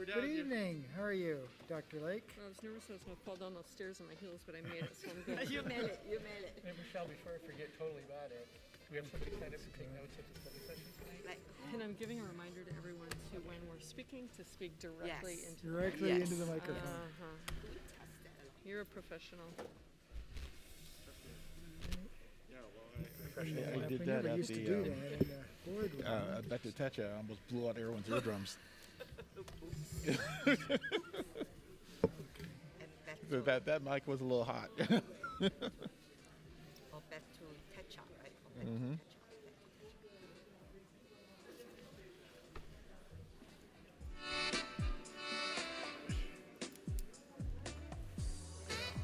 Good evening. How are you, Dr. Lake? I was nervous I was going to fall down those stairs on my heels, but I made it, so I'm good. You made it. You made it. Hey, Michelle, before I forget totally about it, we have somebody signed up to take notes at the study session tonight. And I'm giving a reminder to everyone to, when we're speaking, to speak directly Yes. into Directly Yes. into the microphone. You're a professional. I did We that never at used to do that in the board room. at the Techa. I almost blew out everyone's eardrums. And that mic was a little hot. back to touch up, right? Mm-hmm.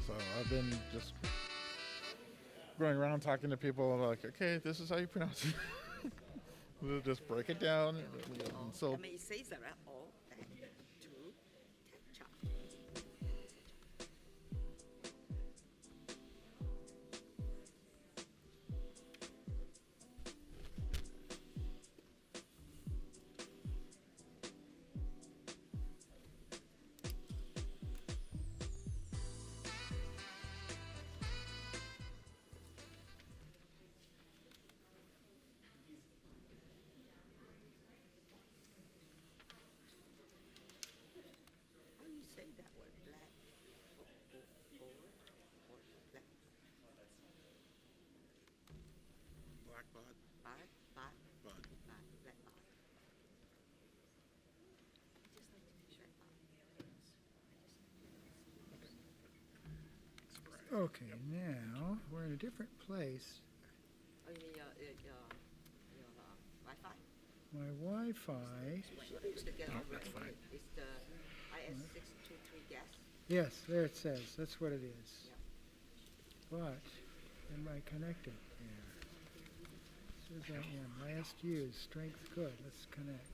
So I've been just going around talking to people like, okay, this is how you pronounce it. We'll just break it down. And so I mean, it says that, right? All back to touch up. How do you say that word? Black or black? black bud. Bud? Bud? Bud. Bud. Black bud. I just like to be sure bud. Okay, now we're in a different place. Oh, you mean your Wi-Fi? My Wi-Fi. that's fine. It's the IS623 gas. Yes, there it says. That's what it is. Yeah. But am I connected? Yeah. Says I am. Last used. Strength good. Let's connect.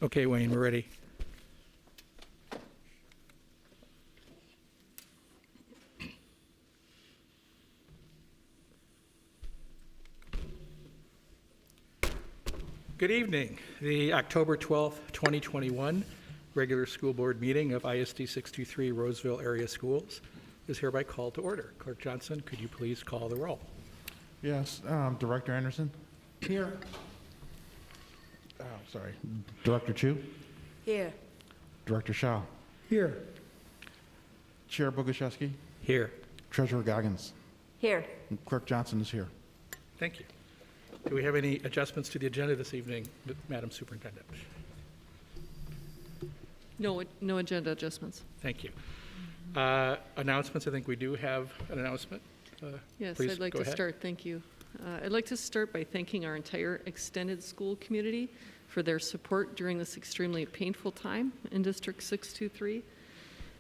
Okay, Wayne, we're ready. Good evening. The October 12th, 2021 regular school board meeting of ISD 623 Roseville Area Schools is hereby called to order. Clerk Johnson, could you please call the roll? Yes, Director Anderson. Here. Oh, sorry. Director Chu. Here. Director Shaw. Here. Chair Boguszewski. Here. Treasurer Goggins. Here. And Clerk Johnson is here. Thank you. Do we have any adjustments to the agenda this evening, Madam Superintendent? No agenda adjustments. Thank you. Announcements, I think we do have an announcement. Yes, Please, I'd like go to ahead. start. Thank you. I'd like to start by thanking our entire extended school community for their support during this extremely painful time in District 623.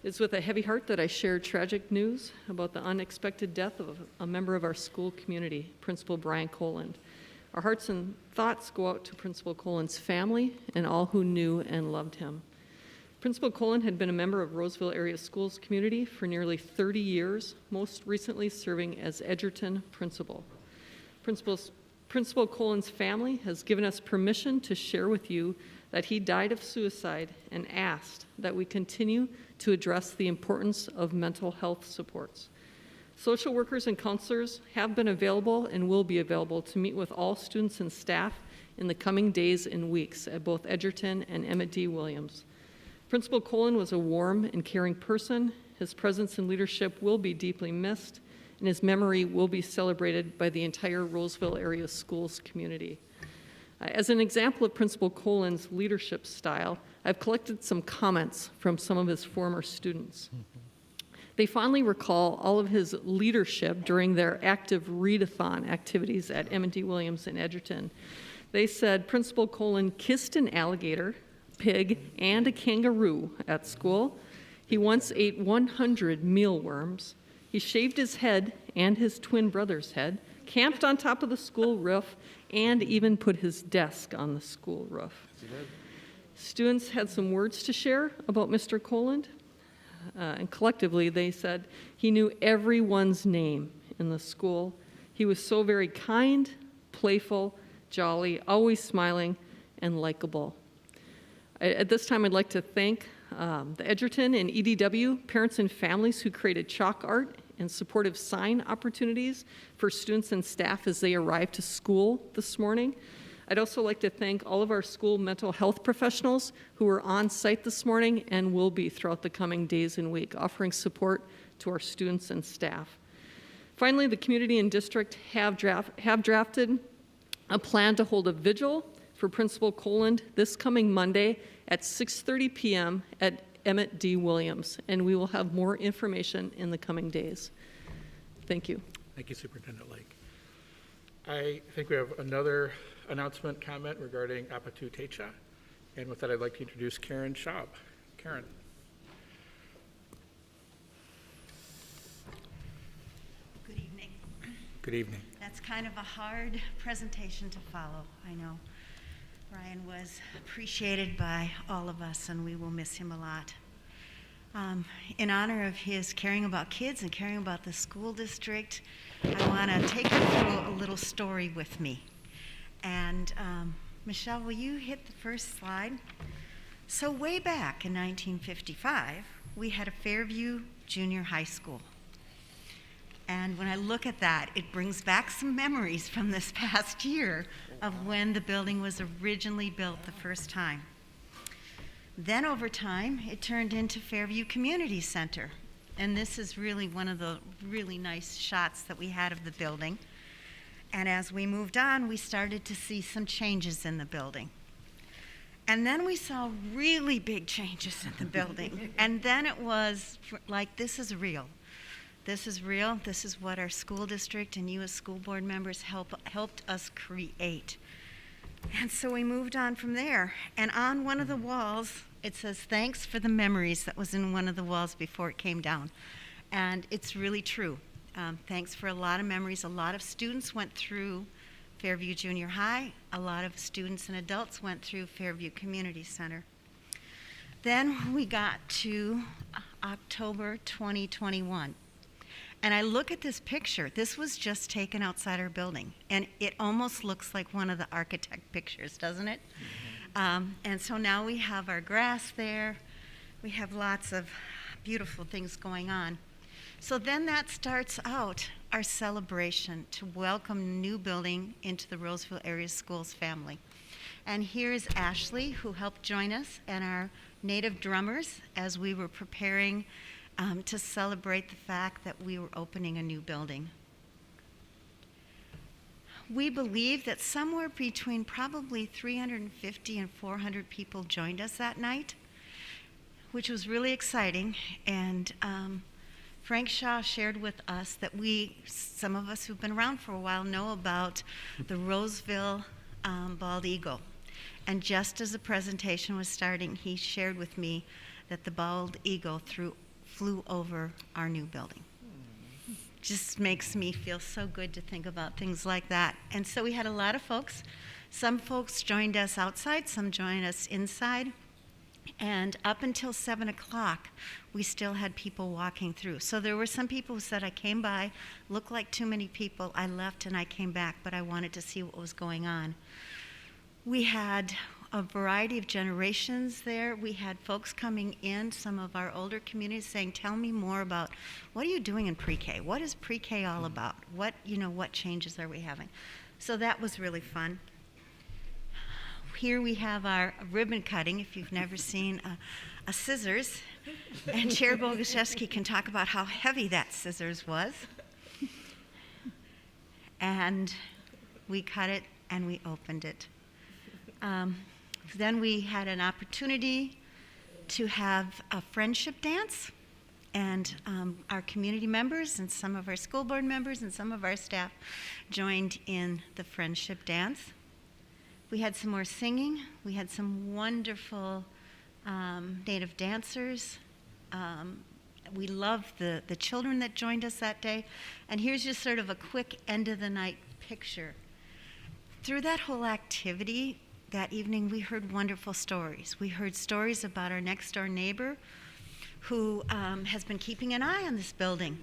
It's with a heavy heart that I share tragic news about the unexpected death of a member of our school community, Principal Brian Coland. Our hearts and thoughts go out to Principal Coland's family and all who knew and loved him. Principal Coland had been a member of Roseville Area Schools community for nearly 30 years, most recently serving as Edgerton principal. Principal Coland's family has given us permission to share with you that he died of suicide and asked that we continue to address the importance of mental health supports. Social workers and counselors have been available and will be available to meet with all students and staff in the coming days and weeks at both Edgerton and Emmett D. Williams. Principal Coland was a warm and caring person. His presence and leadership will be deeply missed, and his memory will be celebrated by the entire Roseville Area Schools community. As an example of Principal Coland's leadership style, I've collected some comments from some of his former students. They fondly recall all of his leadership during their active readathon activities at Emmett D. Williams in Edgerton. They said Principal Coland kissed an alligator, pig, and a kangaroo at school. He once ate 100 mealworms. He shaved his head and his twin brother's head, camped on top of the school roof, and even put his desk on the school roof. Students had some words to share about Mr. Koland, and collectively they said he knew everyone's name in the school. He was so very kind, playful, jolly, always smiling, and likable. At this time, I'd like to thank the Edgerton and EDW parents and families who created chalk art and supportive sign opportunities for students and staff as they arrived to school this morning. I'd also like to thank all of our school mental health professionals who were on site this morning and will be throughout the coming days and week, offering support to our students and staff. Finally, the community and district have drafted a plan to hold a vigil for Principal Koland this coming Monday at 6:30 p.m. at Emmett D. Williams, and we will have more information in the coming days. Thank you. Thank you, Superintendent Lake. I think we have another announcement comment regarding Apatu Techa. And with that, I'd like to introduce Karen Schaub. Karen. Good evening. Good evening. That's kind of a hard presentation to follow, I know. Ryan was appreciated by all of us, and we will miss him a lot. In honor of his caring about kids and caring about the school district, I want to take you through a little story with me. And Michelle, will you hit the first slide? So way back in 1955, we had a Fairview Junior High School. And when I look at that, it brings back some memories from this past year of when the building was originally built the first time. Then over time, it turned into Fairview Community Center. And this is really one of the really nice shots that we had of the building. And as we moved on, we started to see some changes in the building. And then we saw really big changes in the building. And then it was like, this is real. This is real. This is what our school district and you as school board members helped us create. And so we moved on from there. And on one of the walls, it says, thanks for the memories. That was in one of the walls before it came down. And it's really true. Thanks for a lot of memories. A lot of students went through Fairview Junior High. A lot of students and adults went through Fairview Community Center. Then we got to October 2021. And I look at this picture. This was just taken outside our building. And it almost looks like one of the architect pictures, doesn't it? And so now we have our grass there. We have lots of beautiful things going on. So then that starts out our celebration to welcome the new building into the Roseville Area Schools family. And here's Ashley, who helped join us, and our native drummers as we were preparing to celebrate the fact that we were opening a new building. We believe that somewhere between probably 350 and 400 people joined us that night, which was really exciting. And Frank Shaw shared with us that some of us who've been around for a while know about the Roseville bald eagle. And just as the presentation was starting, he shared with me that the bald eagle flew over our new building. Just makes me feel so good to think about things like that. And so we had a lot of folks. Some folks joined us outside, some joined us inside. And up until 7 o'clock, we still had people walking through. So there were some people who said, I came by, looked like too many people, I left and I came back, but I wanted to see what was going on. We had a variety of generations there. We had folks coming in, some of our older communities, saying, tell me more about what are you doing in pre-K? What is pre-K all about? What changes are we having? So that was really fun. Here we have our ribbon cutting, if you've never seen a scissors. And Chair Boguszewski can talk about how heavy that scissors was. And we cut it and we opened it. Then we had an opportunity to have a friendship dance, and our community members and some of our school board members and some of our staff joined in the friendship dance. We had some more singing. We had some wonderful native dancers. We love the children that joined us that day. And here's just sort of a quick end of the night picture. Through that whole activity that evening, we heard wonderful stories. We heard stories about our next door neighbor who has been keeping an eye on this building.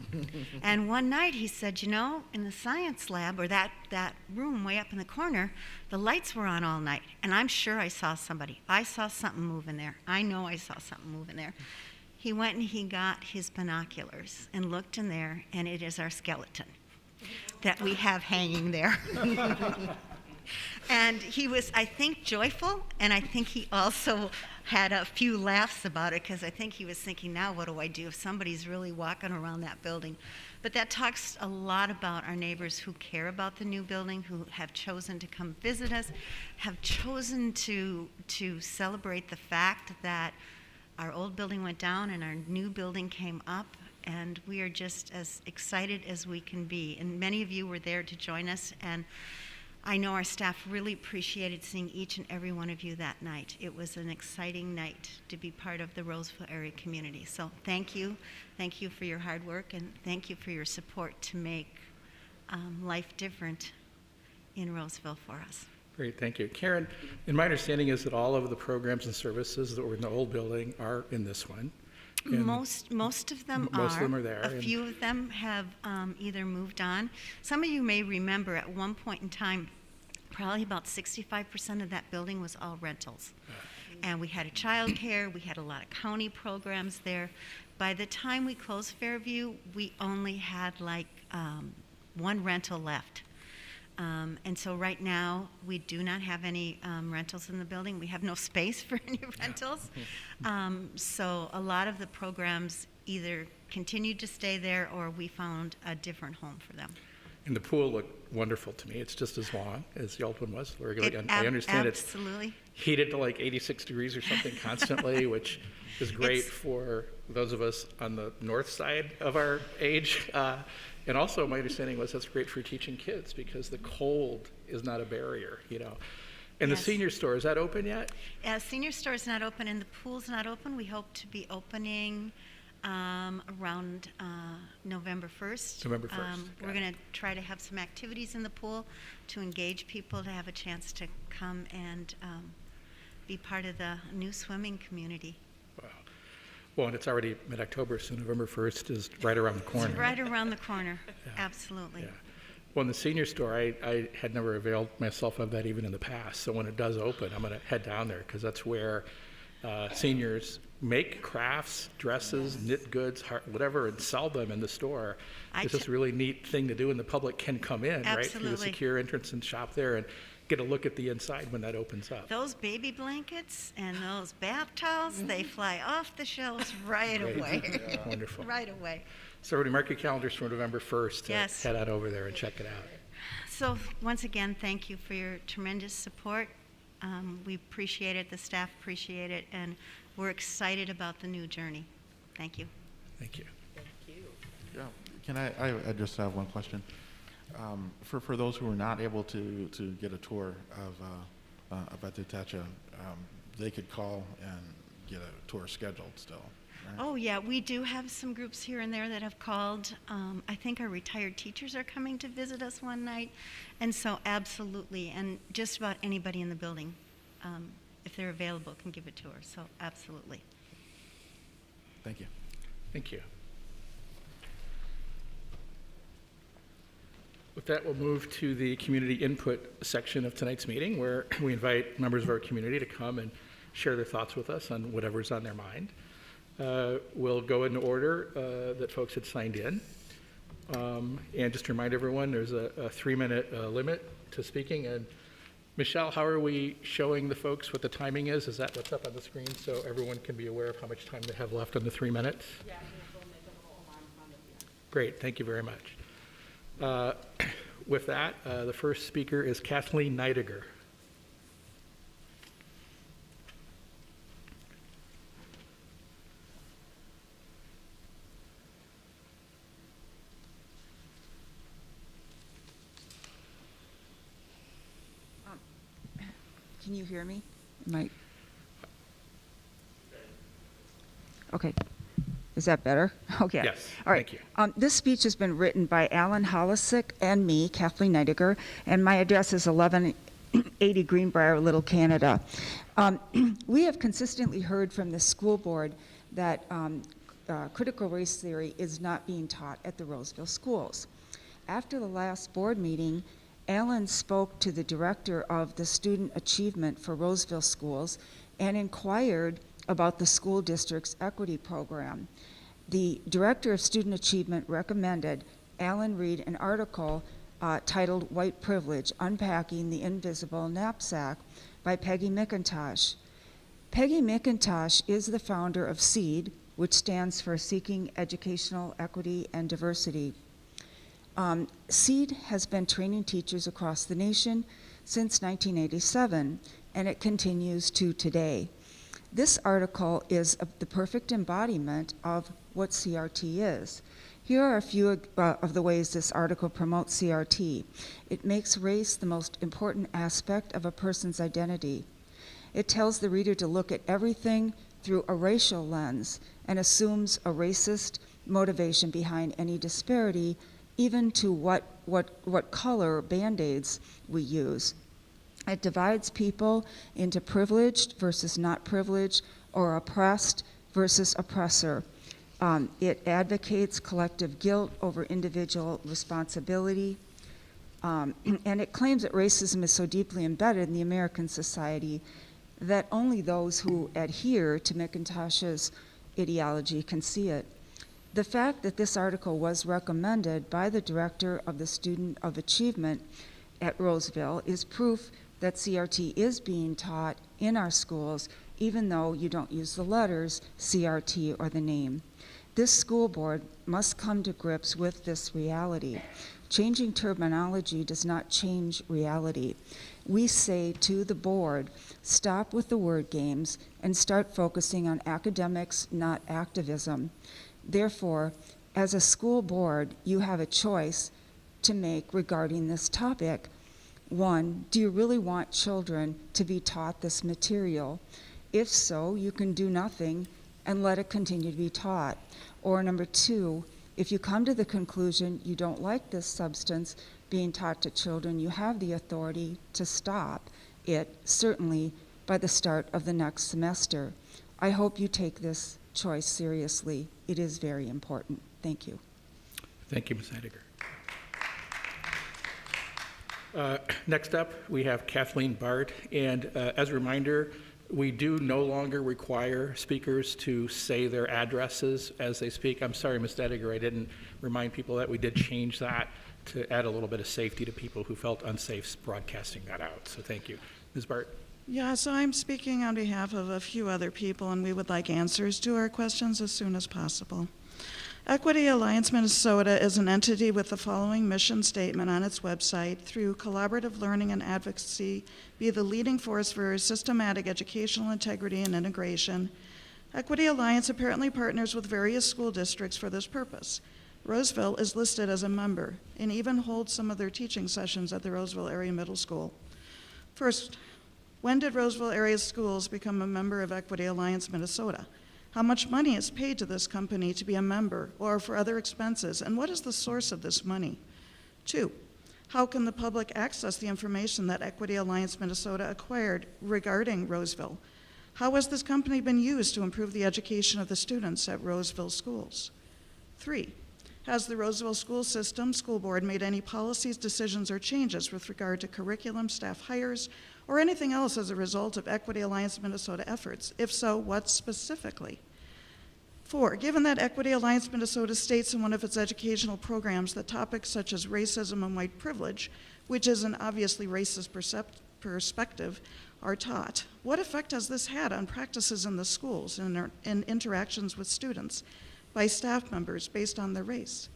And one night he said, you know, in the science lab, or that room way up in the corner, the lights were on all night. And I'm sure I saw somebody. I saw something move in there. I know I saw something move in there. He went and he got his binoculars and looked in there, and it is our skeleton that we have hanging there. And he was, I think, joyful, and I think he also had a few laughs about it, because I think he was thinking, now what do I do if somebody's really walking around that building? But that talks a lot about our neighbors who care about the new building, who have chosen to come visit us, have chosen to celebrate the fact that our old building went down and our new building came up, and we are just as excited as we can be. And many of you were there to join us, and I know our staff really appreciated seeing each and every one of you that night. It was an exciting night to be part of the Roseville area community. So thank you. Thank you for your hard work, and thank you for your support to make life different in Roseville for us. Great, thank you. Karen, and my understanding is that all of the programs and services that were in the old building are in this one. And Most of them are. Most of them are there, A and- few of them have either moved on. Some of you may remember at one point in time, probably about 65% of that building was all rentals. And we had a child care, we had a lot of county programs there. By the time we closed Fairview, we only had like one rental left. And so right now, we do not have any rentals in the building. We have no space for any rentals. So a lot of the programs either continued to stay there, or we found a different home for them. And the pool looked wonderful to me. It's just as long as the old one was. I understand it's Absolutely. heated to like 86 degrees or something constantly, which is great for those of us on the north side of our age. And also, my understanding was that's great for teaching kids, because the cold is not a barrier, you know. And Yes. the senior store, is that open yet? Senior store is not open and the pool's not open. We hope to be opening around November 1st. November 1st, We're got going to try to have some activities in the pool to engage people to have a chance to come and be part of the new swimming community. Wow. Well, and it's already mid-October, so November 1st is right around the corner. It's right around the corner. Yeah. Absolutely. Yeah. Well, in the senior store, I had never availed myself of that even in the past. So when it does open, I'm going to head down there, because that's where seniors make crafts, dresses, knit goods, whatever, and sell them in the store. It's just a really neat thing to do, and the public can come in, right, through the Absolutely. secure entrance and shop there and get a look at the inside when that opens up. Those baby blankets and those bath towels, they fly off the shelves right Great. away. Wonderful. Right away. So everybody mark your calendars for November 1st to Yes. head on over there and check it out. So once again, thank you for your tremendous support. We appreciate it, the staff appreciate it, and we're excited about the new journey. Thank you. Thank you. Yeah, can I just have one question? For those who are not able to get a tour of Batutacha, they could call and get a tour scheduled still, right? Oh, yeah, we do have some groups here and there that have called. I think our retired teachers are coming to visit us one night, and so absolutely, and just about anybody in the building, if they're available, can give a tour, so absolutely. Thank you. Thank you. With that, we'll move to the community input section of tonight's meeting, where we invite members of our community to come and share their thoughts with us on whatever's on their mind. We'll go in order that folks had signed in. And just to remind everyone, there's a 3-minute limit to speaking. And Michelle, how are we showing the folks what the timing is? Is that what's up on the screen, so everyone can be aware of how much time they have left on the 3 minutes? Yeah. Great, thank you very much. With that, the first speaker is Kathleen Neidiger. Can you hear me? Okay. Is that better? Okay. Yes, All right. thank you. This speech has been written by Alan Holisick and me, Kathleen Neidiger, and my address is 1180 Greenbrier, Little Canada. We have consistently heard from the school board that critical race theory is not being taught at the Roseville schools. After the last board meeting, Alan spoke to the director of the Student Achievement for Roseville Schools and inquired about the school district's equity program. The director of Student Achievement recommended Alan read an article titled White Privilege, Unpacking the Invisible Knapsack by Peggy McIntosh. Peggy McIntosh is the founder of SEED, which stands for Seeking Educational Equity and Diversity. SEED has been training teachers across the nation since 1987, and it continues to today. This article is the perfect embodiment of what CRT is. Here are a few of the ways this article promotes CRT. It makes race the most important aspect of a person's identity. It tells the reader to look at everything through a racial lens and assumes a racist motivation behind any disparity, even to what color Band-Aids we use. It divides people into privileged versus not privileged, or oppressed versus oppressor. It advocates collective guilt over individual responsibility. And it claims that racism is so deeply embedded in the American society that only those who adhere to McIntosh's ideology can see it. The fact that this article was recommended by the director of the Student of Achievement at Roseville is proof that CRT is being taught in our schools, even though you don't use the letters CRT or the name. This school board must come to grips with this reality. Changing terminology does not change reality. We say to the board, stop with the word games and start focusing on academics, not activism. Therefore, as a school board, you have a choice to make regarding this topic. One, do you really want children to be taught this material? If so, you can do nothing and let it continue to be taught. Or number two, if you come to the conclusion you don't like this substance being taught to children, you have the authority to stop it, certainly by the start of the next semester. I hope you take this choice seriously. It is very important. Thank you. Thank you, Ms. Heidegger. Next up, we have Kathleen Bart. And as a reminder, we do no longer require speakers to say their addresses as they speak. I'm sorry, Ms. Heidegger, I didn't remind people that we did change that to add a little bit of safety to people who felt unsafe broadcasting that out. So thank you. Ms. Bart. Yes, I'm speaking on behalf of a few other people, and we would like answers to our questions as soon as possible. Equity Alliance Minnesota is an entity with the following mission statement on its website: through collaborative learning and advocacy, be the leading force for systematic educational integrity and integration. Equity Alliance apparently partners with various school districts for this purpose. Roseville is listed as a member and even holds some of their teaching sessions at the Roseville Area Middle School. First, when did Roseville Area Schools become a member of Equity Alliance Minnesota? How much money is paid to this company to be a member or for other expenses, and what is the source of this money? 2, how can the public access the information that Equity Alliance Minnesota acquired regarding Roseville? How has this company been used to improve the education of the students at Roseville schools? 3, has the Roseville school system, school board, made any policies, decisions, or changes with regard to curriculum, staff hires, or anything else as a result of Equity Alliance Minnesota efforts? If so, what specifically? 4, given that Equity Alliance Minnesota states in one of its educational programs that topics such as racism and white privilege, which is an obviously racist perspective, are taught, what effect has this had on practices in the schools and in interactions with students by staff members based on their race?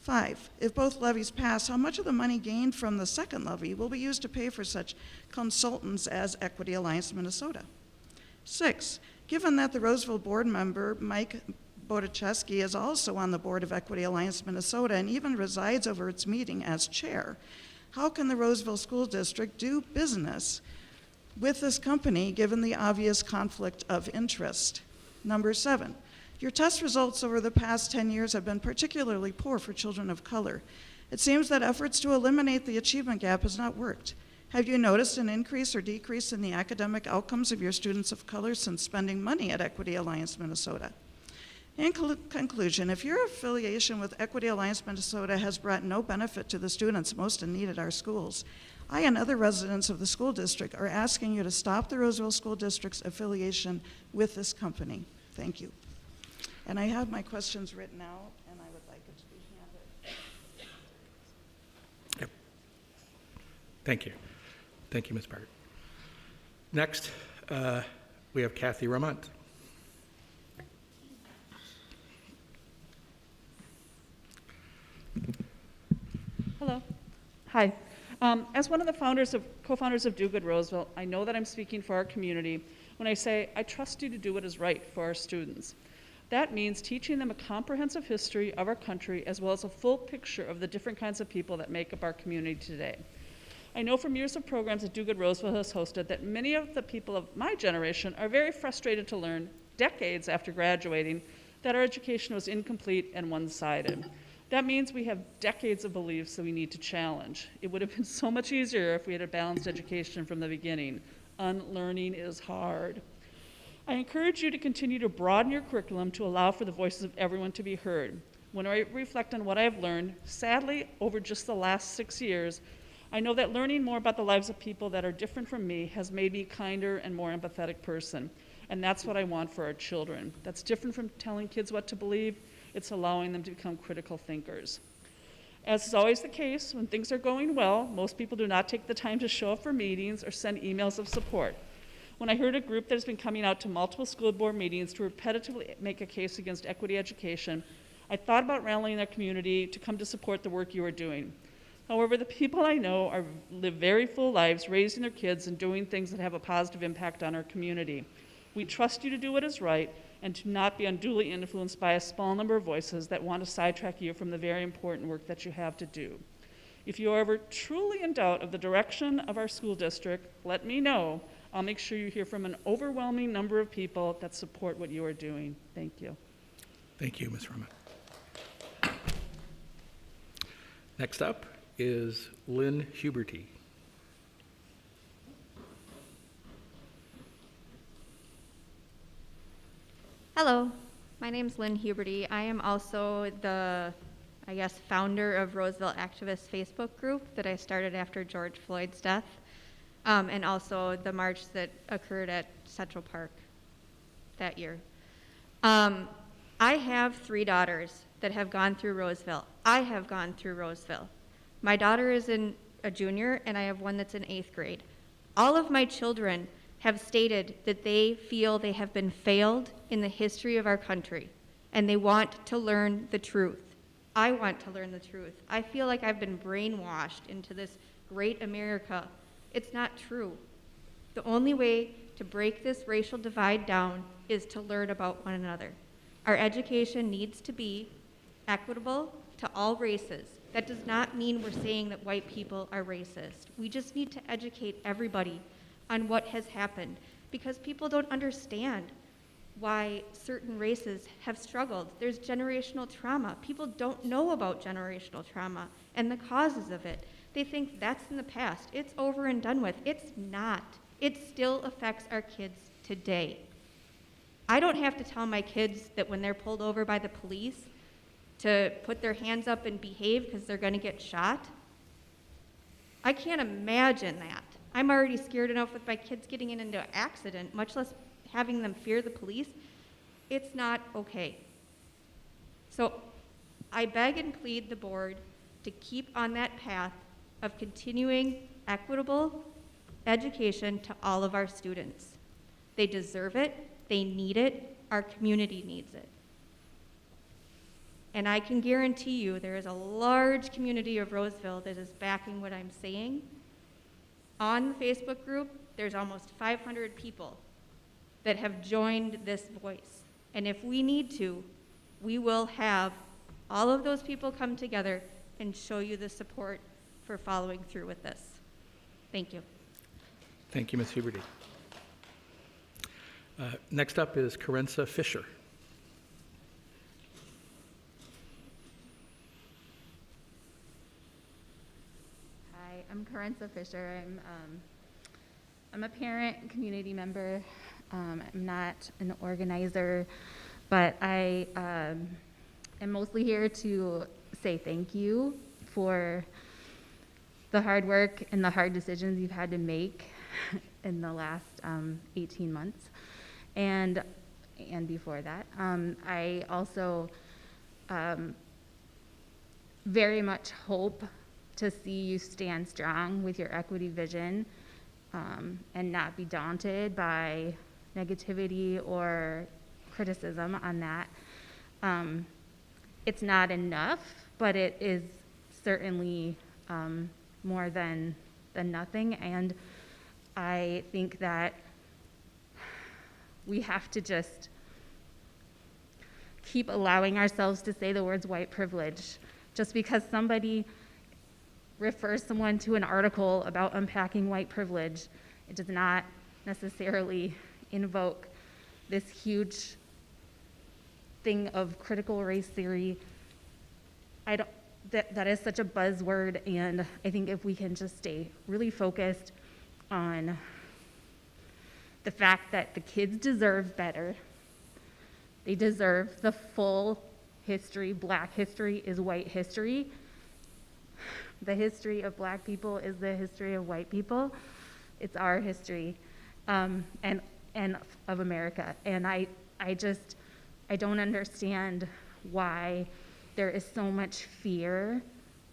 5, if both levies pass, how much of the money gained from the second levy will be used to pay for such consultants as Equity Alliance Minnesota? 6, given that the Roseville board member, Mike Bodaczewski, is also on the board of Equity Alliance Minnesota and even resides over its meeting as chair, how can the Roseville School District do business with this company given the obvious conflict of interest? Number 7, Your test results over the past 10 years have been particularly poor for children of color. It seems that efforts to eliminate the achievement gap has not worked. Have you noticed an increase or decrease in the academic outcomes of your students of color since spending money at Equity Alliance Minnesota? In conclusion, if your affiliation with Equity Alliance Minnesota has brought no benefit to the students most in need at our schools, I and other residents of the school district are asking you to stop the Roseville School District's affiliation with this company. Thank you. And I have my questions written out, and I would like it to be handed. Yep. Thank you. Thank you, Ms. Bart. Next, we have Kathy Ramont. Hello. Hi. As one of the co-founders of Do Good Roseville, I know that I'm speaking for our community when I say I trust you to do what is right for our students. That means teaching them a comprehensive history of our country as well as a full picture of the different kinds of people that make up our community today. I know from years of programs that Do Good Roseville has hosted that many of the people of my generation are very frustrated to learn, decades after graduating, that our education was incomplete and one-sided. That means we have decades of beliefs that we need to challenge. It would have been so much easier if we had a balanced education from the beginning. Unlearning is hard. I encourage you to continue to broaden your curriculum to allow for the voices of everyone to be heard. When I reflect on what I've learned, sadly, over just the last 6 years, I know that learning more about the lives of people that are different from me has made me a kinder and more empathetic person. And that's what I want for our children. That's different from telling kids what to believe. It's allowing them to become critical thinkers. As is always the case, when things are going well, most people do not take the time to show up for meetings or send emails of support. When I heard a group that has been coming out to multiple school board meetings to repetitively make a case against equity education, I thought about rallying our community to come to support the work you are doing. However, the people I know live very full lives raising their kids and doing things that have a positive impact on our community. We trust you to do what is right and to not be unduly influenced by a small number of voices that want to sidetrack you from the very important work that you have to do. If you are ever truly in doubt of the direction of our school district, let me know. I'll make sure you hear from an overwhelming number of people that support what you are doing. Thank you. Thank you, Ms. Ramont. Next up is Lynn Huberty. Hello, my name's Lynn Huberty. I am also the, founder of Roseville Activist Facebook group that I started after George Floyd's death, and also the march that occurred at Central Park that year. I have 3 daughters that have gone through Roseville. I have gone through Roseville. My daughter is a junior, and I have one that's in 8th grade. All of my children have stated that they feel they have been failed in the history of our country, and they want to learn the truth. I want to learn the truth. I feel like I've been brainwashed into this great America. It's not true. The only way to break this racial divide down is to learn about one another. Our education needs to be equitable to all races. That does not mean we're saying that white people are racist. We just need to educate everybody on what has happened, because people don't understand why certain races have struggled. There's generational trauma. People don't know about generational trauma and the causes of it. They think that's in the past. It's over and done with. It's not. It still affects our kids today. I don't have to tell my kids that when they're pulled over by the police to put their hands up and behave because they're going to get shot. I can't imagine that. I'm already scared enough with my kids getting into an accident, much less having them fear the police. It's not okay. So I beg and plead the board to keep on that path of continuing equitable education to all of our students. They deserve it, they need it, our community needs it. And I can guarantee you there is a large community of Roseville that is backing what I'm saying. On the Facebook group, there's almost 500 people that have joined this voice. And if we need to, we will have all of those people come together and show you the support for following through with this. Thank you. Thank you, Ms. Huberty. Next up is Carenza Fisher. Samantha Fisher. I'm a parent, community member. I'm not an organizer, but I am mostly here to say thank you for the hard work and the hard decisions you've had to make in the last 18 months and before that. I also very much hope to see you stand strong with your equity vision and not be daunted by negativity or criticism on that. It's not enough, but it is certainly more than nothing. And I think that we have to just keep allowing ourselves to say the words white privilege. Just because somebody refers someone to an article about unpacking white privilege, it does not necessarily invoke this huge thing of critical race theory. That is such a buzzword, and I think if we can just stay really focused on the fact that the kids deserve better. They deserve the full history. Black history is white history. The history of black people is the history of white people. It's our history, and of America. And I don't understand why there is so much fear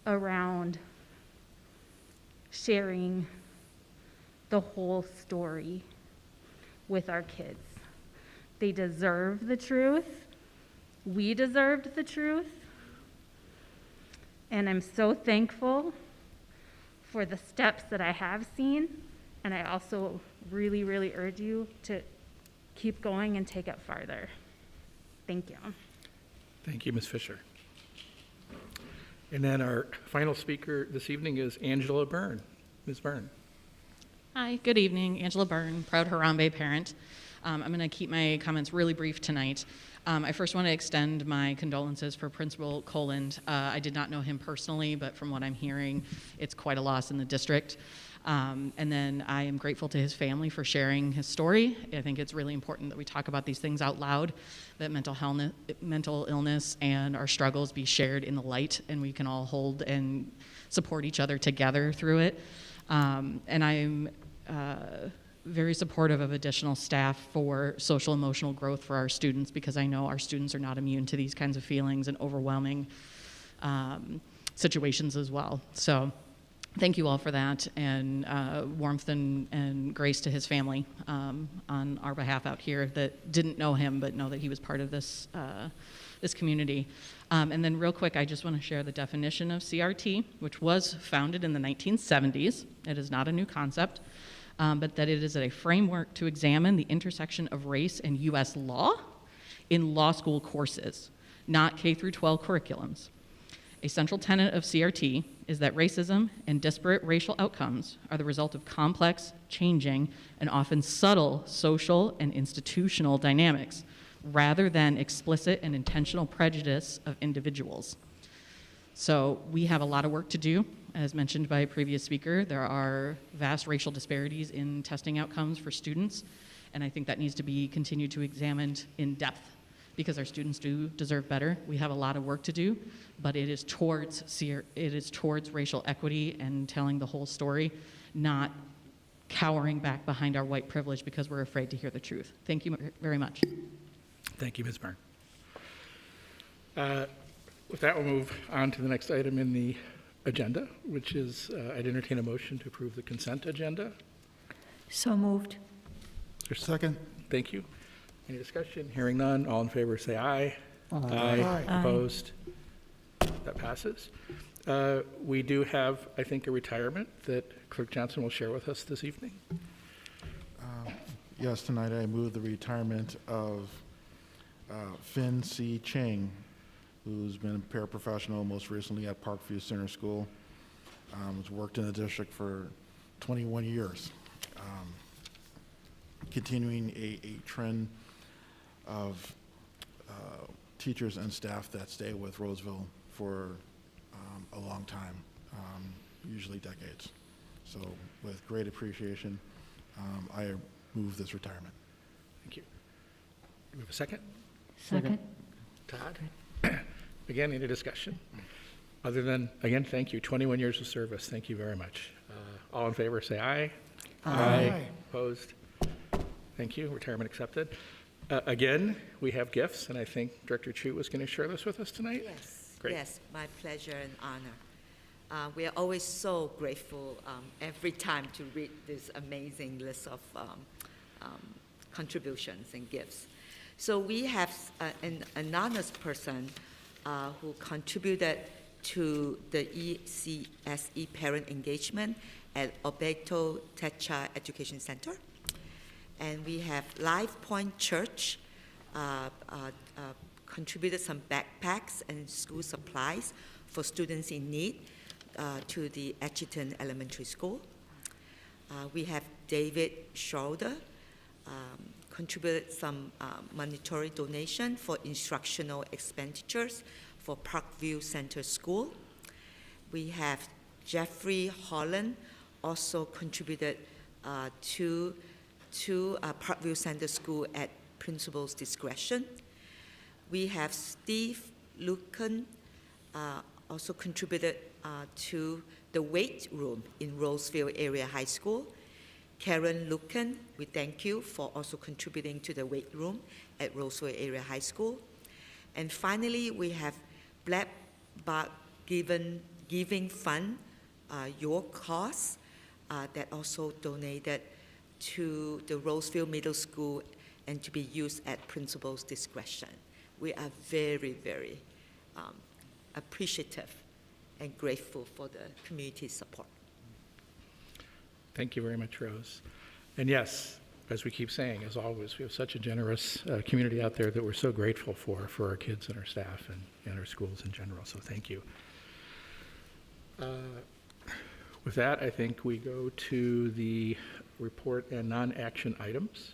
around sharing the whole story with our kids. They deserve the truth. We deserved the truth. And I'm so thankful for the steps that I have seen. And I also really, really urge you to keep going and take it farther. Thank you. Thank you, Ms. Fisher. And then our final speaker this evening is Angela Byrne. Ms. Byrne. Hi, good evening. Angela Byrne, proud Harambe parent. I'm going to keep my comments really brief tonight. I first want to extend my condolences for Principal Coland. I did not know him personally, but from what I'm hearing, it's quite a loss in the district. And then I am grateful to his family for sharing his story. I think it's really important that we talk about these things out loud, that mental illness and our struggles be shared in the light, and we can all hold and support each other together through it. And I'm very supportive of additional staff for social emotional growth for our students, because I know our students are not immune to these kinds of feelings and overwhelming situations as well. So thank you all for that, and warmth and grace to his family on our behalf out here that didn't know him but know that he was part of this this community. And then real quick, I just want to share the definition of CRT, which was founded in the 1970s. It is not a new concept, but that it is a framework to examine the intersection of race and U.S. law in law school courses, not K through 12 curriculums. A central tenet of CRT is that racism and disparate racial outcomes are the result of complex, changing, and often subtle social and institutional dynamics, rather than explicit and intentional prejudice of individuals. So we have a lot of work to do. As mentioned by a previous speaker, there are vast racial disparities in testing outcomes for students, and I think that needs to be continued to examined in depth, because our students do deserve better. We have a lot of work to do, but it is towards racial equity and telling the whole story, not cowering back behind our white privilege because we're afraid to hear the truth. Thank you very much. Thank you, Ms. Byrne. With that, we'll move on to the next item in the agenda, which is I'd entertain a motion to approve the consent agenda. So moved. Second. Thank you. Any discussion? Hearing none. All in favor say aye. Aye. Opposed? That passes. We do have, I think, a retirement that Clerk Johnson will share with us this evening. Yes, tonight I move the retirement of Finn C. Ching, who's been a paraprofessional most recently at Parkview Center School. Has worked in the district for 21 years, continuing a trend of teachers and staff that stay with Roseville for a long time, usually decades. So with great appreciation, I move this retirement. Thank you. Do we have a second? Second. Todd? Again, any discussion? Other than, again, thank you. 21 years of service. Thank you very much. All in favor, say aye. Aye. Opposed? Thank you. Retirement accepted. Again, we have gifts, and I think Director Chu was going to share this with us tonight. Yes, Great. yes, my pleasure and honor. We are always so grateful every time to read this amazing list of contributions and gifts. So we have an anonymous person who contributed to the ECSE parent engagement at Obeto Techa Education Center. And we have Life Point Church contributed some backpacks and school supplies for students in need to the Atchison Elementary School. We have David Schroeder contributed some monetary donation for instructional expenditures for Parkview Center School. We have Jeffrey Holland also contributed to Parkview Center School at principal's discretion. We have Steve Lucan also contributed to the weight room in Roseville Area High School. Karen Lucan, we thank you for also contributing to the weight room at Roseville Area High School. And finally, we have Black Buck Giving Fund, your cause, that also donated to the Roseville Middle School and to be used at principal's discretion. We are very, very appreciative and grateful for the community's support. Thank you very much, Rose. And yes, as we keep saying, as always, we have such a generous community out there that we're so grateful for our kids and our staff and our schools in general, so thank you. With that, I think we go to the report and non-action items.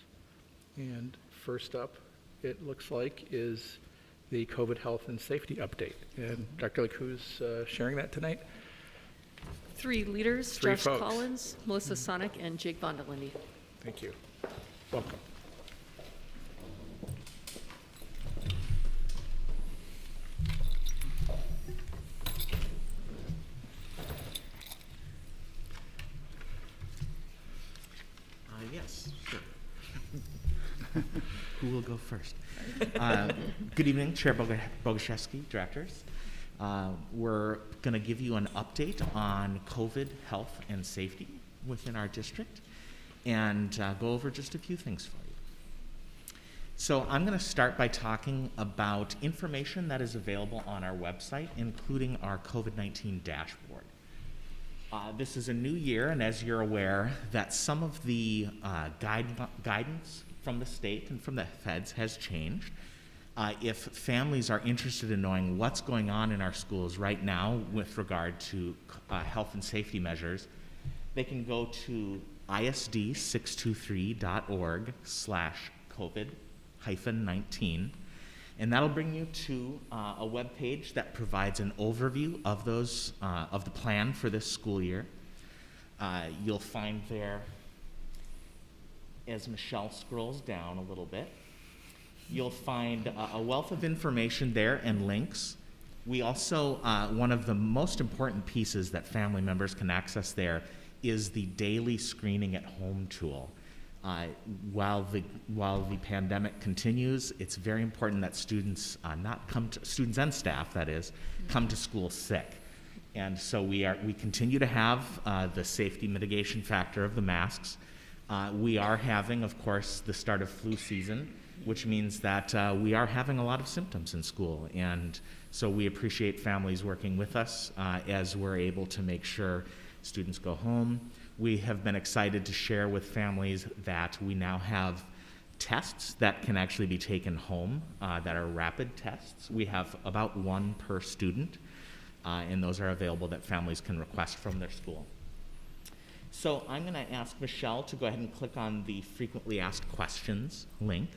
And first up, it looks like, is the COVID health and safety update. And Dr. Lick, who's sharing that tonight? Three leaders, Three Josh folks. Collins, Melissa Sonic, and Jake Vondelinde. Thank you. Welcome. Yes, sure. Who will go first? Good evening, Chair Boguszewski, directors. We're going to give you an update on COVID health and safety within our district and go over just a few things for you. So I'm going to start by talking about information that is available on our website, including our COVID-19 dashboard. This is a new year, and as you're aware, that some of the guidance from the state and from the feds has changed. If families are interested in knowing what's going on in our schools right now with regard to health and safety measures, they can go to isd623.org/COVID-19. And that'll bring you to a web page that provides an overview of those of the plan for this school year. You'll find there, as Michelle scrolls down a little bit, you'll find a wealth of information there and links. We also, one of the most important pieces that family members can access there is the daily screening at home tool. While the pandemic continues, it's very important that students students and staff, that is, come to school sick. And so we continue to have the safety mitigation factor of the masks. We are having, of course, the start of flu season, which means that we are having a lot of symptoms in school. And so we appreciate families working with us as we're able to make sure students go home. We have been excited to share with families that we now have tests that can actually be taken home that are rapid tests. We have about one per student, and those are available that families can request from their school. So I'm going to ask Michelle to go ahead and click on the frequently asked questions link.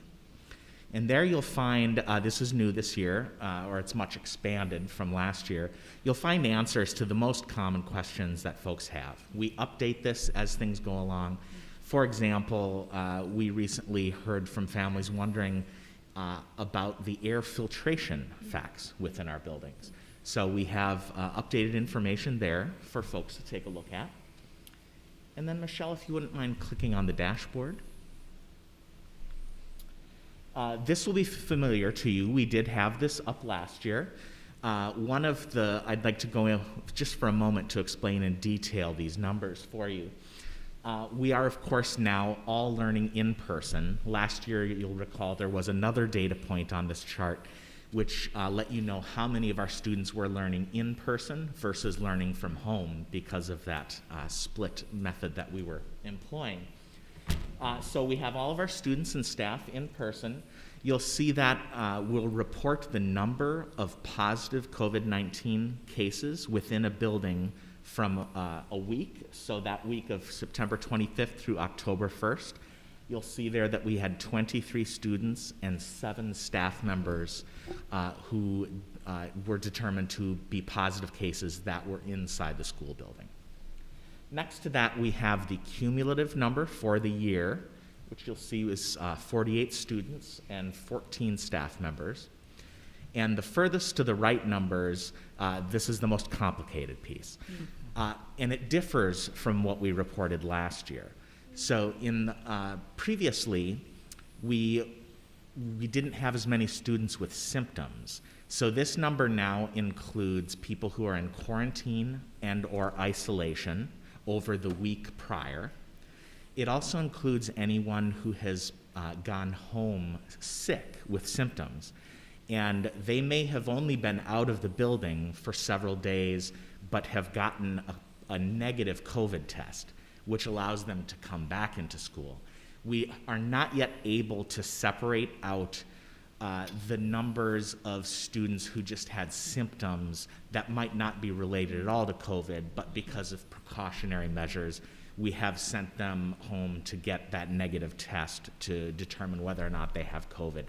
And there you'll find, this is new this year, or it's much expanded from last year, you'll find answers to the most common questions that folks have. We update this as things go along. For example, we recently heard from families wondering about the air filtration facts within our buildings. So we have updated information there for folks to take a look at. And then Michelle, if you wouldn't mind clicking on the dashboard. This will be familiar to you. We did have this up last year. I'd like to go in just for a moment to explain in detail these numbers for you. We are, of course, now all learning in person. Last year, you'll recall, there was another data point on this chart which let you know how many of our students were learning in person versus learning from home because of that split method that we were employing. So we have all of our students and staff in person. You'll see that we'll report the number of positive COVID-19 cases within a building from a week. So that week of September 25th through October 1st, you'll see there that we had 23 students and 7 staff members who were determined to be positive cases that were inside the school building. Next to that, we have the cumulative number for the year, which you'll see is 48 students and 14 staff members. And the furthest to the right numbers, this is the most complicated piece. And it differs from what we reported last year. So previously, we didn't have as many students with symptoms. So this number now includes people who are in quarantine and or isolation over the week prior. It also includes anyone who has gone home sick with symptoms. And they may have only been out of the building for several days, but have gotten a negative COVID test, which allows them to come back into school. We are not yet able to separate out the numbers of students who just had symptoms that might not be related at all to COVID, but because of precautionary measures, we have sent them home to get that negative test to determine whether or not they have COVID.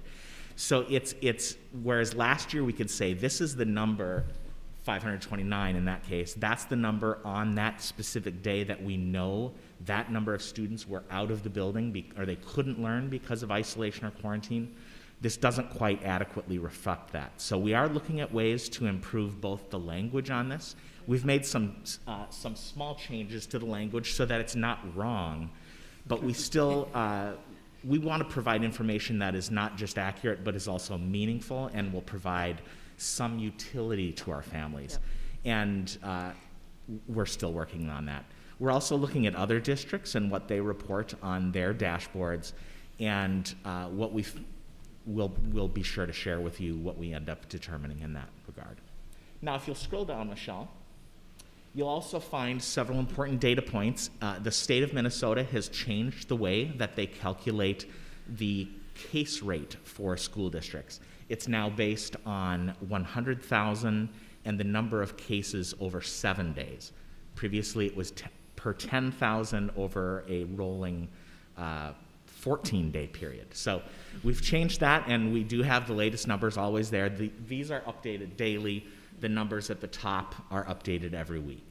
So it's whereas last year we could say this is the number, 529 in that case, that's the number on that specific day that we know that number of students were out of the building or they couldn't learn because of isolation or quarantine. This doesn't quite adequately reflect that. So we are looking at ways to improve both the language on this. We've made some small changes to the language so that it's not wrong, but we still, we want to provide information that is not just accurate, but is also meaningful and will provide some utility to our families. Yep. And we're still working on that. We're also looking at other districts and what they report on their dashboards, and we'll be sure to share with you what we end up determining in that regard. Now, if you'll scroll down, Michelle, you'll also find several important data points. The state of Minnesota has changed the way that they calculate the case rate for school districts. It's now based on 100,000 and the number of cases over 7 days. Previously, it was per 10,000 over a rolling 14-day period. So we've changed that, and we do have the latest numbers always there. These are updated daily. The numbers at the top are updated every week.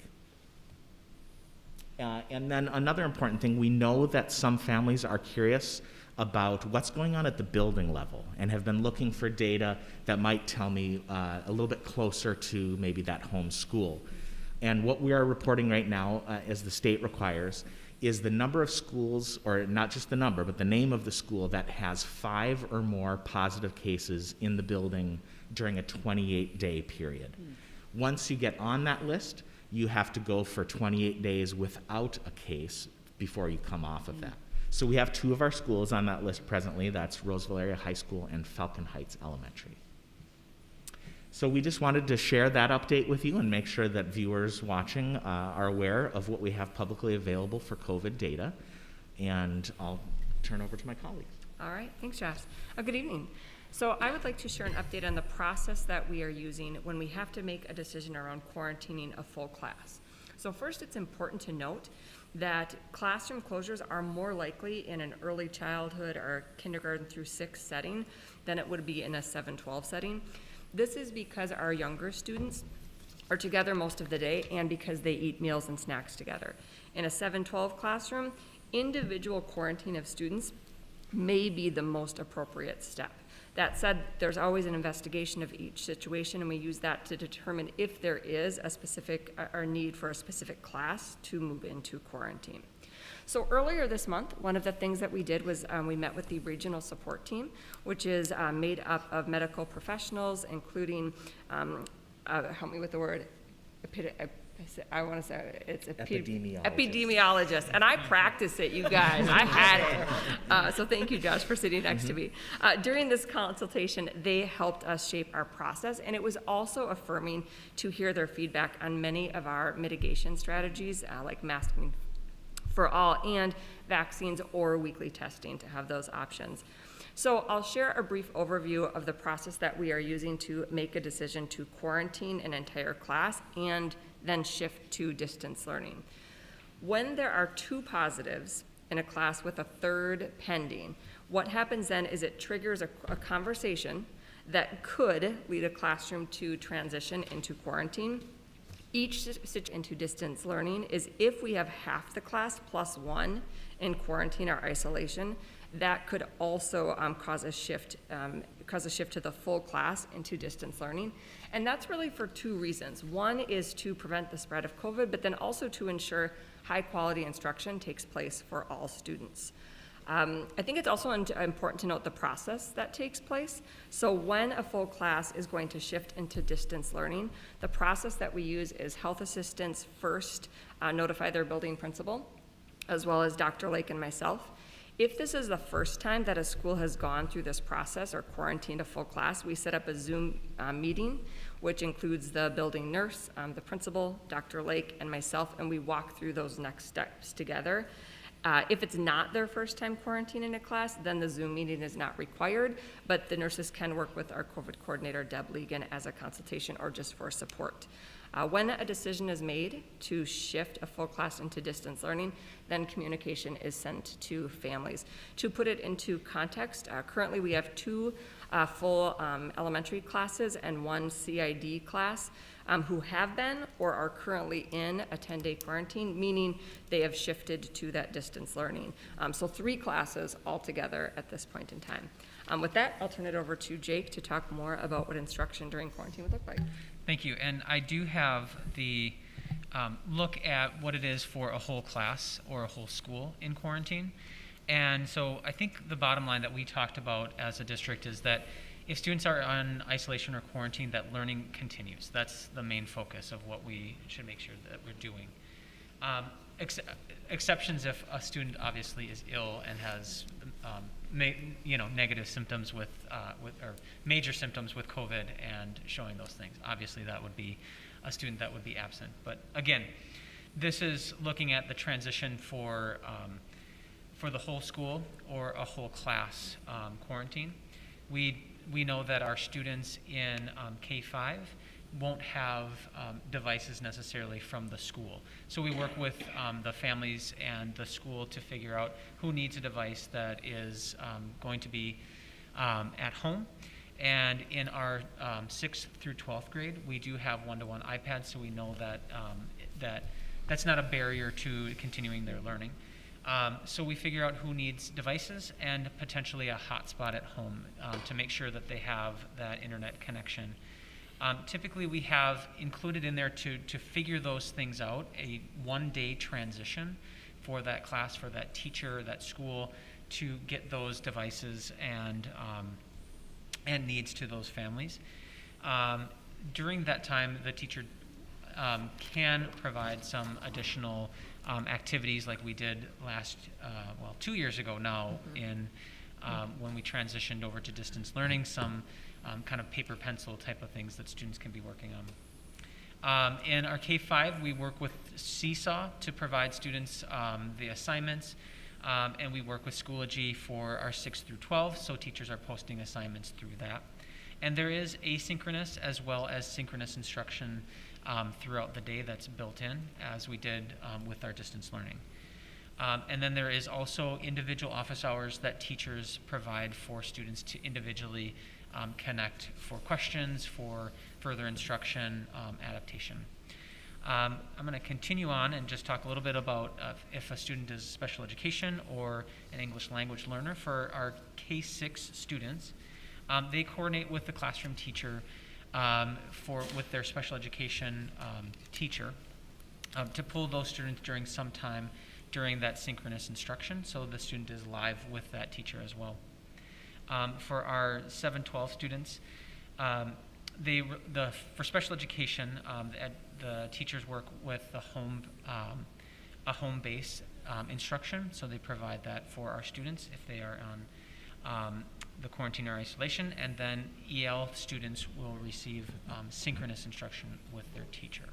And then another important thing, we know that some families are curious about what's going on at the building level and have been looking for data that might tell me a little bit closer to maybe that home school. And what we are reporting right now, as the state requires, is the number of schools, or not just the number, but the name of the school that has 5 or more positive cases in the building during a 28-day period. Once you get on that list, you have to go for 28 days without a case before you come off of that. So we have 2 of our schools on that list presently. That's Roseville Area High School and Falcon Heights Elementary. So we just wanted to share that update with you and make sure that viewers watching are aware of what we have publicly available for COVID data. And I'll turn over to my colleagues. All right, thanks, Josh. Good evening. So I would like to share an update on the process that we are using when we have to make a decision around quarantining a full class. So first, it's important to note that classroom closures are more likely in an early childhood or kindergarten through 6 setting than it would be in a 7-12 setting. This is because our younger students are together most of the day and because they eat meals and snacks together. In a 7-12 classroom, individual quarantine of students may be the most appropriate step. That said, there's always an investigation of each situation, and we use that to determine if there is a specific or need for a specific class to move into quarantine. So earlier this month, one of the things that we did was we met with the regional support team, which is made up of medical professionals, including, help me with the word, I want to say it's epidemiologist, and I practiced it, you guys. I had it. So thank you, Josh, for sitting next to me. During this consultation, they helped us shape our process, and it was also affirming to hear their feedback on many of our mitigation strategies, like masking for all and vaccines or weekly testing to have those options. So I'll share a brief overview of the process that we are using to make a decision to quarantine an entire class and then shift to distance learning. When there are 2 positives in a class with a 3rd pending, what happens then is it triggers a conversation that could lead a classroom to transition into quarantine. Each switch into distance learning is if we have half the class plus 1 in quarantine or isolation, that could also cause a shift to the full class into distance learning. And that's really for 2 reasons. One is to prevent the spread of COVID, but then also to ensure high quality instruction takes place for all students. I think it's also important to note the process that takes place. So when a full class is going to shift into distance learning, the process that we use is health assistants first notify their building principal, as well as Dr. Lake and myself. If this is the first time that a school has gone through this process or quarantined a full class, we set up a Zoom meeting, which includes the building nurse, the principal, Dr. Lake, and myself, and we walk through those next steps together. If it's not their first time quarantining a class, then the Zoom meeting is not required, but the nurses can work with our COVID coordinator, Deb Legan, as a consultation or just for support. When a decision is made to shift a full class into distance learning, then communication is sent to families. To put it into context, currently we have 2 full elementary classes and 1 CID class who have been or are currently in a 10-day quarantine, meaning they have shifted to that distance learning. So 3 classes altogether at this point in time. With that, I'll turn it over to Jake to talk more about what instruction during quarantine would look like. Thank you. And I do have the look at what it is for a whole class or a whole school in quarantine. And so I think the bottom line that we talked about as a district is that if students are on isolation or quarantine, that learning continues. That's the main focus of what we should make sure that we're doing. Exceptions if a student obviously is ill and has negative symptoms with or major symptoms with COVID and showing those things. Obviously that would be a student that would be absent. But again, this is looking at the transition for the whole school or a whole class quarantine. We know that our students in K-5 won't have devices necessarily from the school. So we work with the families and the school to figure out who needs a device that is going to be at home. And in our 6th through 12th grade, we do have one-to-one iPads, so we know that that's not a barrier to continuing their learning. So we figure out who needs devices and potentially a hotspot at home to make sure that they have that internet connection. Typically we have included in there to figure those things out a 1-day transition for that class, for that teacher, that school, to get those devices and needs to those families. During that time, the teacher can provide some additional activities like we did 2 years ago now in when we transitioned over to distance learning, some kind of paper pencil type of things that students can be working on. In our K-5, we work with Seesaw to provide students the assignments, and we work with Schoology for our 6 through 12, so teachers are posting assignments through that. And there is asynchronous as well as synchronous instruction throughout the day that's built in, as we did with our distance learning. And then there is also individual office hours that teachers provide for students to individually connect for questions, for further instruction, adaptation. I'm going to continue on and just talk a little bit about if a student is special education or an English language learner. For our K-6 students, they coordinate with the classroom teacher with their special education teacher to pull those students during some time during that synchronous instruction, so the student is live with that teacher as well. For our 7-12 students, for special education, the teachers work with a home-based instruction, so they provide that for our students if they are on the quarantine or isolation, and then EL students will receive synchronous instruction with their teacher.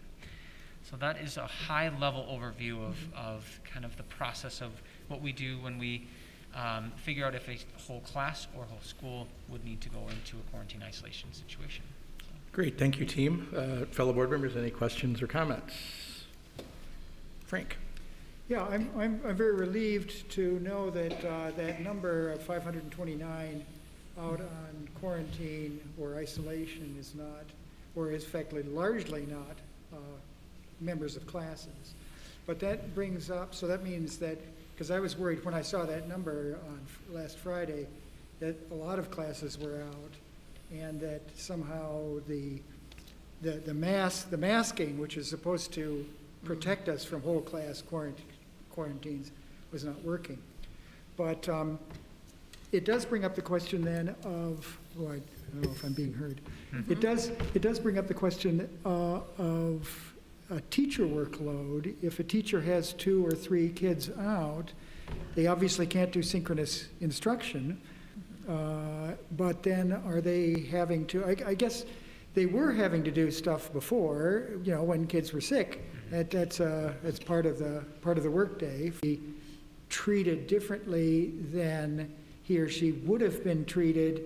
So that is a high-level overview of kind of the process of what we do when we figure out if a whole class or whole school would need to go into a quarantine isolation situation. Great, thank you, team. Fellow board members, any questions or comments? Frank. Yeah, I'm very relieved to know that that number of 529 out on quarantine or isolation is not, or is effectively largely not members of classes. But that brings up, so that means that, because I was worried when I saw that number on last Friday, that a lot of classes were out, and that somehow the masking, which is supposed to protect us from whole class quarantines, was not working. But it does bring up the question then of, I don't know if I'm being heard. Mm-hmm. It does bring up the question of a teacher workload. If a teacher has 2 or 3 kids out, they obviously can't do synchronous instruction, but then are they having to, I guess they were having to do stuff before, when kids were sick. That's part of the workday. Be treated differently than he or she would have been treated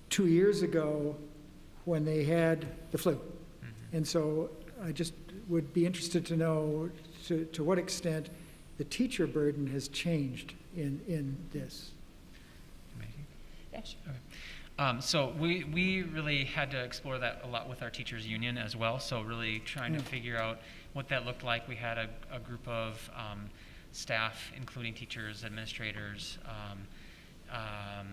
2 years ago when they had the flu. And so I just would be interested to know to what extent the teacher burden has changed in this. Yes. Okay. So we really had to explore that a lot with our teachers union as well. So really trying to figure out what that looked like. We had a group of staff, including teachers, administrators,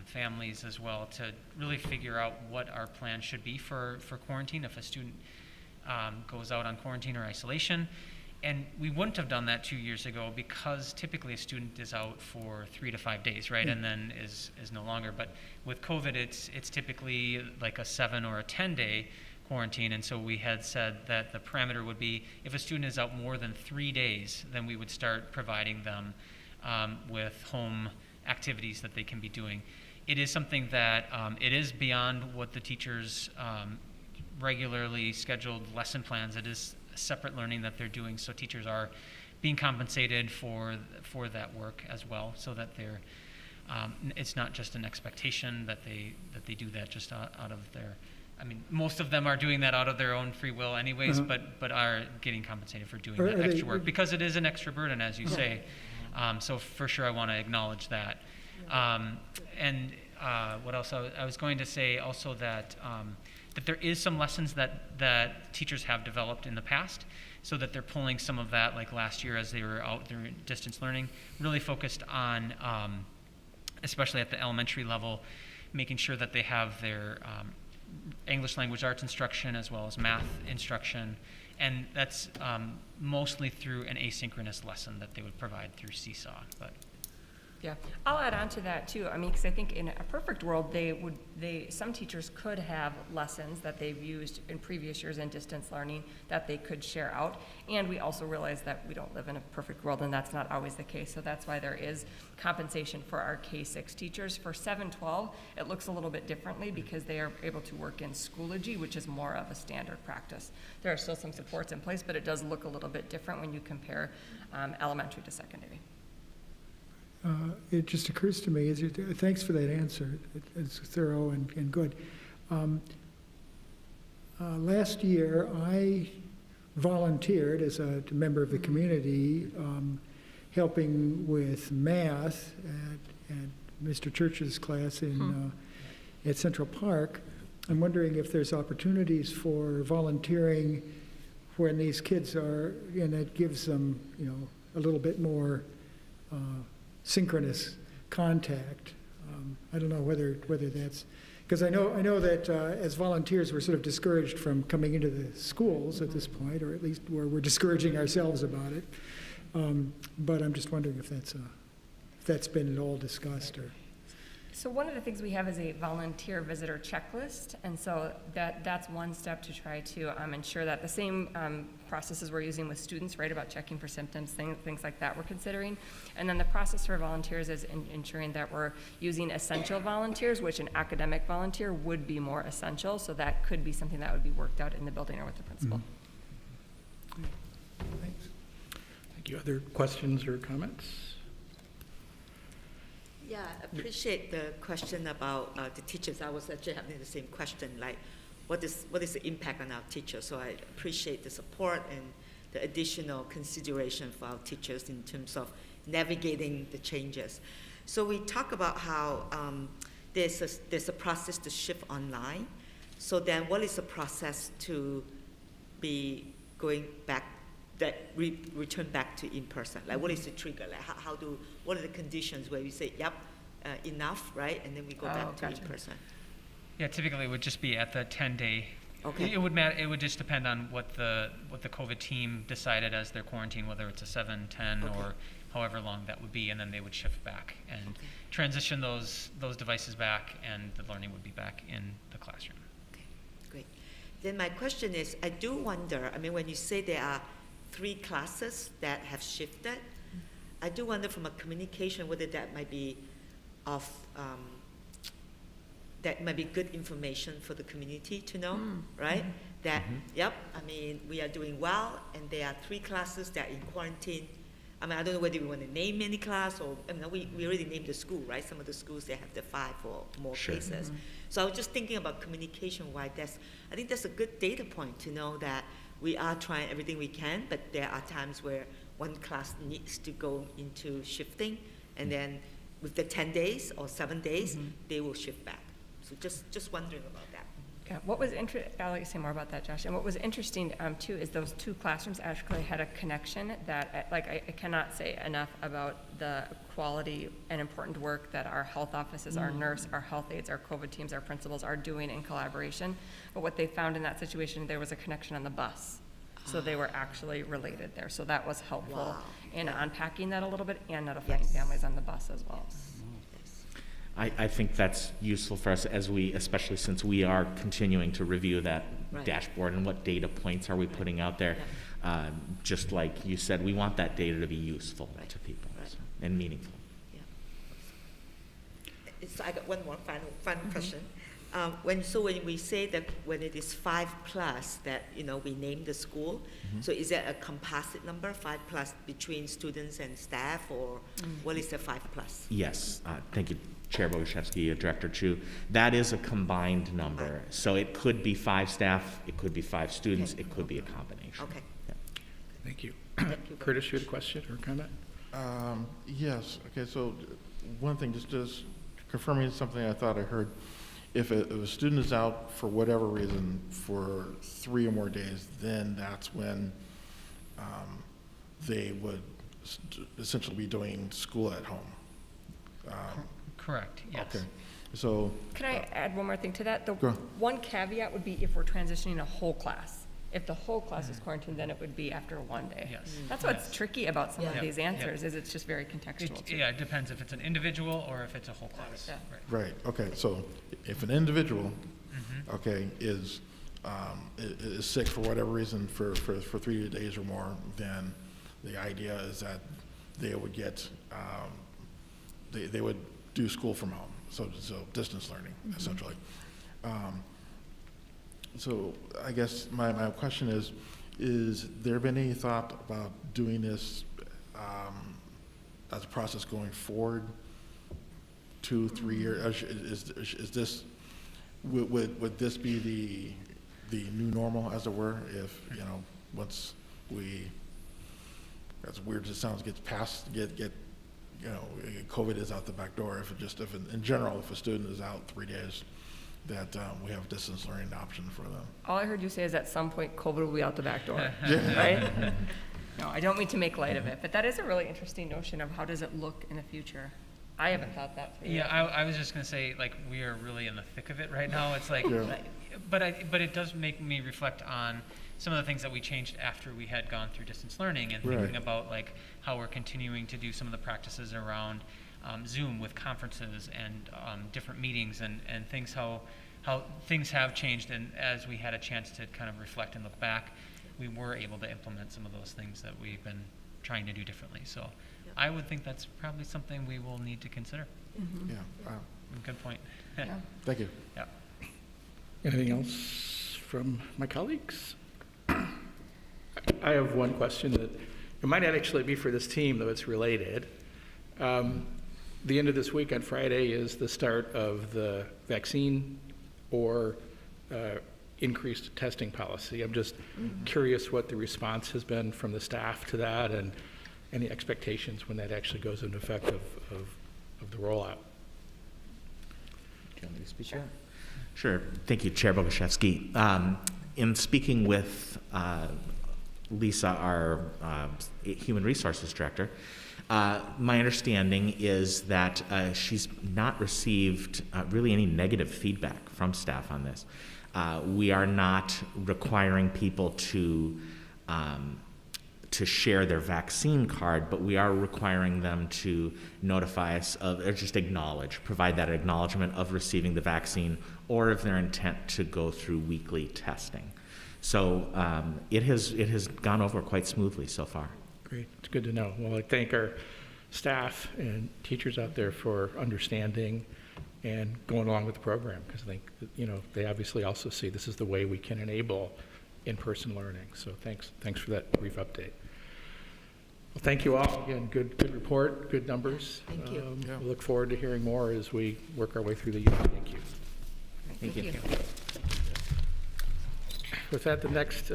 families as well, to really figure out what our plan should be for quarantine if a student goes out on quarantine or isolation. And we wouldn't have done that 2 years ago because typically a student is out for 3 to 5 days, right? And then is no longer. But with COVID, it's typically like a 7 or a 10-day quarantine. And so we had said that the parameter would be if a student is out more than 3 days, then we would start providing them with home activities that they can be doing. It is something that it is beyond what the teachers regularly scheduled lesson plans. It is separate learning that they're doing, so teachers are being compensated for that work as well, so that they're it's not just an expectation that they do that just out of their. I mean, most of them are doing that out of their own free will, anyways, but are getting compensated for doing that extra work because it is an extra burden, as you say. So for sure, I want to acknowledge that. And what else? I was going to say also that. That there is some lessons that teachers have developed in the past, so that they're pulling some of that, like last year as they were out doing distance learning, really focused on, especially at the elementary level, making sure that they have their English language arts instruction as well as math instruction, and that's mostly through an asynchronous lesson that they would provide through Seesaw. But Yeah, I'll add on to that too. I mean, because I think in a perfect world, some teachers could have lessons that they've used in previous years in distance learning that they could share out. And we also realize that we don't live in a perfect world, and that's not always the case. So that's why there is compensation for our K-6 teachers. For 7-12, it looks a little bit differently because they are able to work in Schoology, which is more of a standard practice. There are still some supports in place, but it does look a little bit different when you compare elementary to secondary. It just occurs to me, thanks for that answer. It's thorough and good. Last year, I volunteered as a member of the community, helping with math at Mr. Church's class at Central Park. I'm wondering if there's opportunities for volunteering when these kids are, and it gives them, a little bit more synchronous contact. I don't know whether that's, because I know that as volunteers we're sort of discouraged from coming into the schools at this point, or at least where we're discouraging ourselves about it. But I'm just wondering if that's been at all discussed or. So one of the things we have is a volunteer visitor checklist, and so that's one step to try to ensure that the same processes we're using with students, right, about checking for symptoms, things like that we're considering. And then the process for volunteers is ensuring that we're using essential volunteers, which an academic volunteer would be more essential, so that could be something that would be worked out in the building or with the principal. Thanks. Thank you. Other questions or comments? Yeah, I appreciate the question about the teachers. I was actually having the same question, like what is the impact on our teachers? So I appreciate the support and the additional consideration for our teachers in terms of navigating the changes. So we talk about how there's a process to shift online. So then what is the process to be going back, return back to in-person? Like what is the trigger? Like what are the conditions where we say, yep, enough, right? And then we go back to in-person. Yeah, typically it would just be at the 10-day. Okay. It would just depend on what the COVID team decided as their quarantine, whether it's a 7, 10, or however long that would be, and then they would shift back and transition those devices back, and the learning would be back in the classroom. Okay, great. Then my question is, I do wonder, when you say there are 3 classes that have shifted, I do wonder from a communication whether that might be that might be good information for the community to know, right? That, yep, we are doing well, and there are 3 classes that are in quarantine. I don't know whether we want to name any class, or, we already named the school, right? Some of the schools, they have the 5 or more cases. So I was just thinking about communication-wise, I think that's a good data point to know that we are trying everything we can, but there are times where one class needs to go into shifting, and then with the 10 days or 7 days, they will shift back. So just wondering about that. Yeah, I'll let you say more about that, Josh. And what was interesting too is those 2 classrooms actually had a connection that, I cannot say enough about the quality and important work that our health offices, our nurse, our health aides, our COVID teams, our principals are doing in collaboration. But what they found in that situation, there was a connection on the bus. So they were actually related there. So that was helpful in unpacking that a little bit and notifying families on the bus as well. I think that's useful for us especially since we are continuing to review that dashboard and what data points are we putting out there. Just like you said, we want that data to be useful to people and meaningful. Yeah. So I got one more final question. When we say that when it is 5+ that we name the school, so is that a composite number, 5+ between students and staff, or what is the 5+? Yes, thank you, Chair Boguszewski, Director Chu. That is a combined number, so it could be 5 staff, it could be 5 students, it could be a combination. Okay. Yeah. Thank you. Curtis, you had a question or comment? Yes. Okay. So one thing, just confirming something I thought I heard. If a student is out for whatever reason for 3 or more days, then that's when they would essentially be doing school at home. Correct, yes. Okay. So. Can I add one more thing to that? The Go ahead. one caveat would be if we're transitioning a whole class. If the whole class is quarantined, then it would be after 1 day. Yes. That's what's tricky about some of these answers, Yeah. is it's just very contextual. too. Yeah, it depends if it's an individual or if it's a whole class. Yeah. Right. Okay. So if an individual, okay, is sick for whatever reason for 3 days or more, then the idea is that they would get they would do school from home. So distance learning essentially. So I guess my question is there been any thought about doing this as a process going forward, 2-3 years? Is this, would this be the new normal, as it were, if, once we as weird as it sounds, gets past, COVID is out the back door. If in general, if a student is out 3 days, that we have distance learning option for them. All I heard you say is at some point COVID will be out the back door, right? No, I don't mean to make light of it, but that is a really interesting notion of how does it look in the future. I haven't thought that through. Yeah, I was just gonna say, like, we are really in the thick of it right now. It's like, Yeah. but it does make me reflect on some of the things that we changed after we had gone through distance learning and thinking Right. about like how we're continuing to do some of the practices around Zoom with conferences and different meetings and things, how things have changed. And as we had a chance to kind of reflect and look back, we were able to implement some of those things that we've been trying to do differently. So I would think that's probably something we will need to consider. Yeah. Wow. Good point. Thank you. Yeah. Anything else from my colleagues? I have one question that it might not actually be for this team, though it's related. The end of this week on Friday is the start of the vaccine or increased testing policy. I'm just curious what the response has been from the staff to that and any expectations when that actually goes into effect of the rollout. Do you want me to speak to that? Sure. Thank you, Chair Boguszewski. In speaking with Lisa, our Human Resources Director, my understanding is that she's not received really any negative feedback from staff on this. We are not requiring people to share their vaccine card, but we are requiring them to notify us of, or just provide that acknowledgement of receiving the vaccine or of their intent to go through weekly testing. So it has gone over quite smoothly so far. Great, it's good to know. Well, I thank our staff and teachers out there for understanding and going along with the program, because I think that, they obviously also see this is the way we can enable in-person learning. So thanks for that brief update. Well, thank you all. Again, good report, good numbers. Thank you. We look forward to hearing more as we work our way through the year. Thank you. Thank you. With that, the next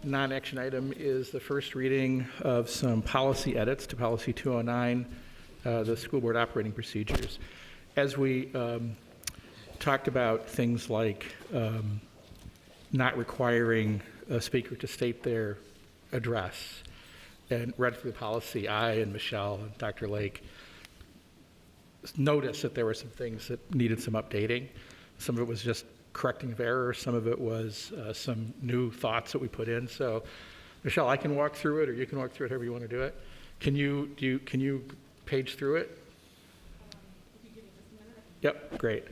non-action item is the first reading of some policy edits to Policy 209, the school board operating procedures. As we talked about things like not requiring a speaker to state their address, and read through the policy, I and Michelle and Dr. Lake noticed that there were some things that needed some updating. Some of it was just correcting of errors. Some of it was some new thoughts that we put in. So, Michelle, I can walk through it, or you can walk through it however you want to do it. Can you page through it? Yep, great.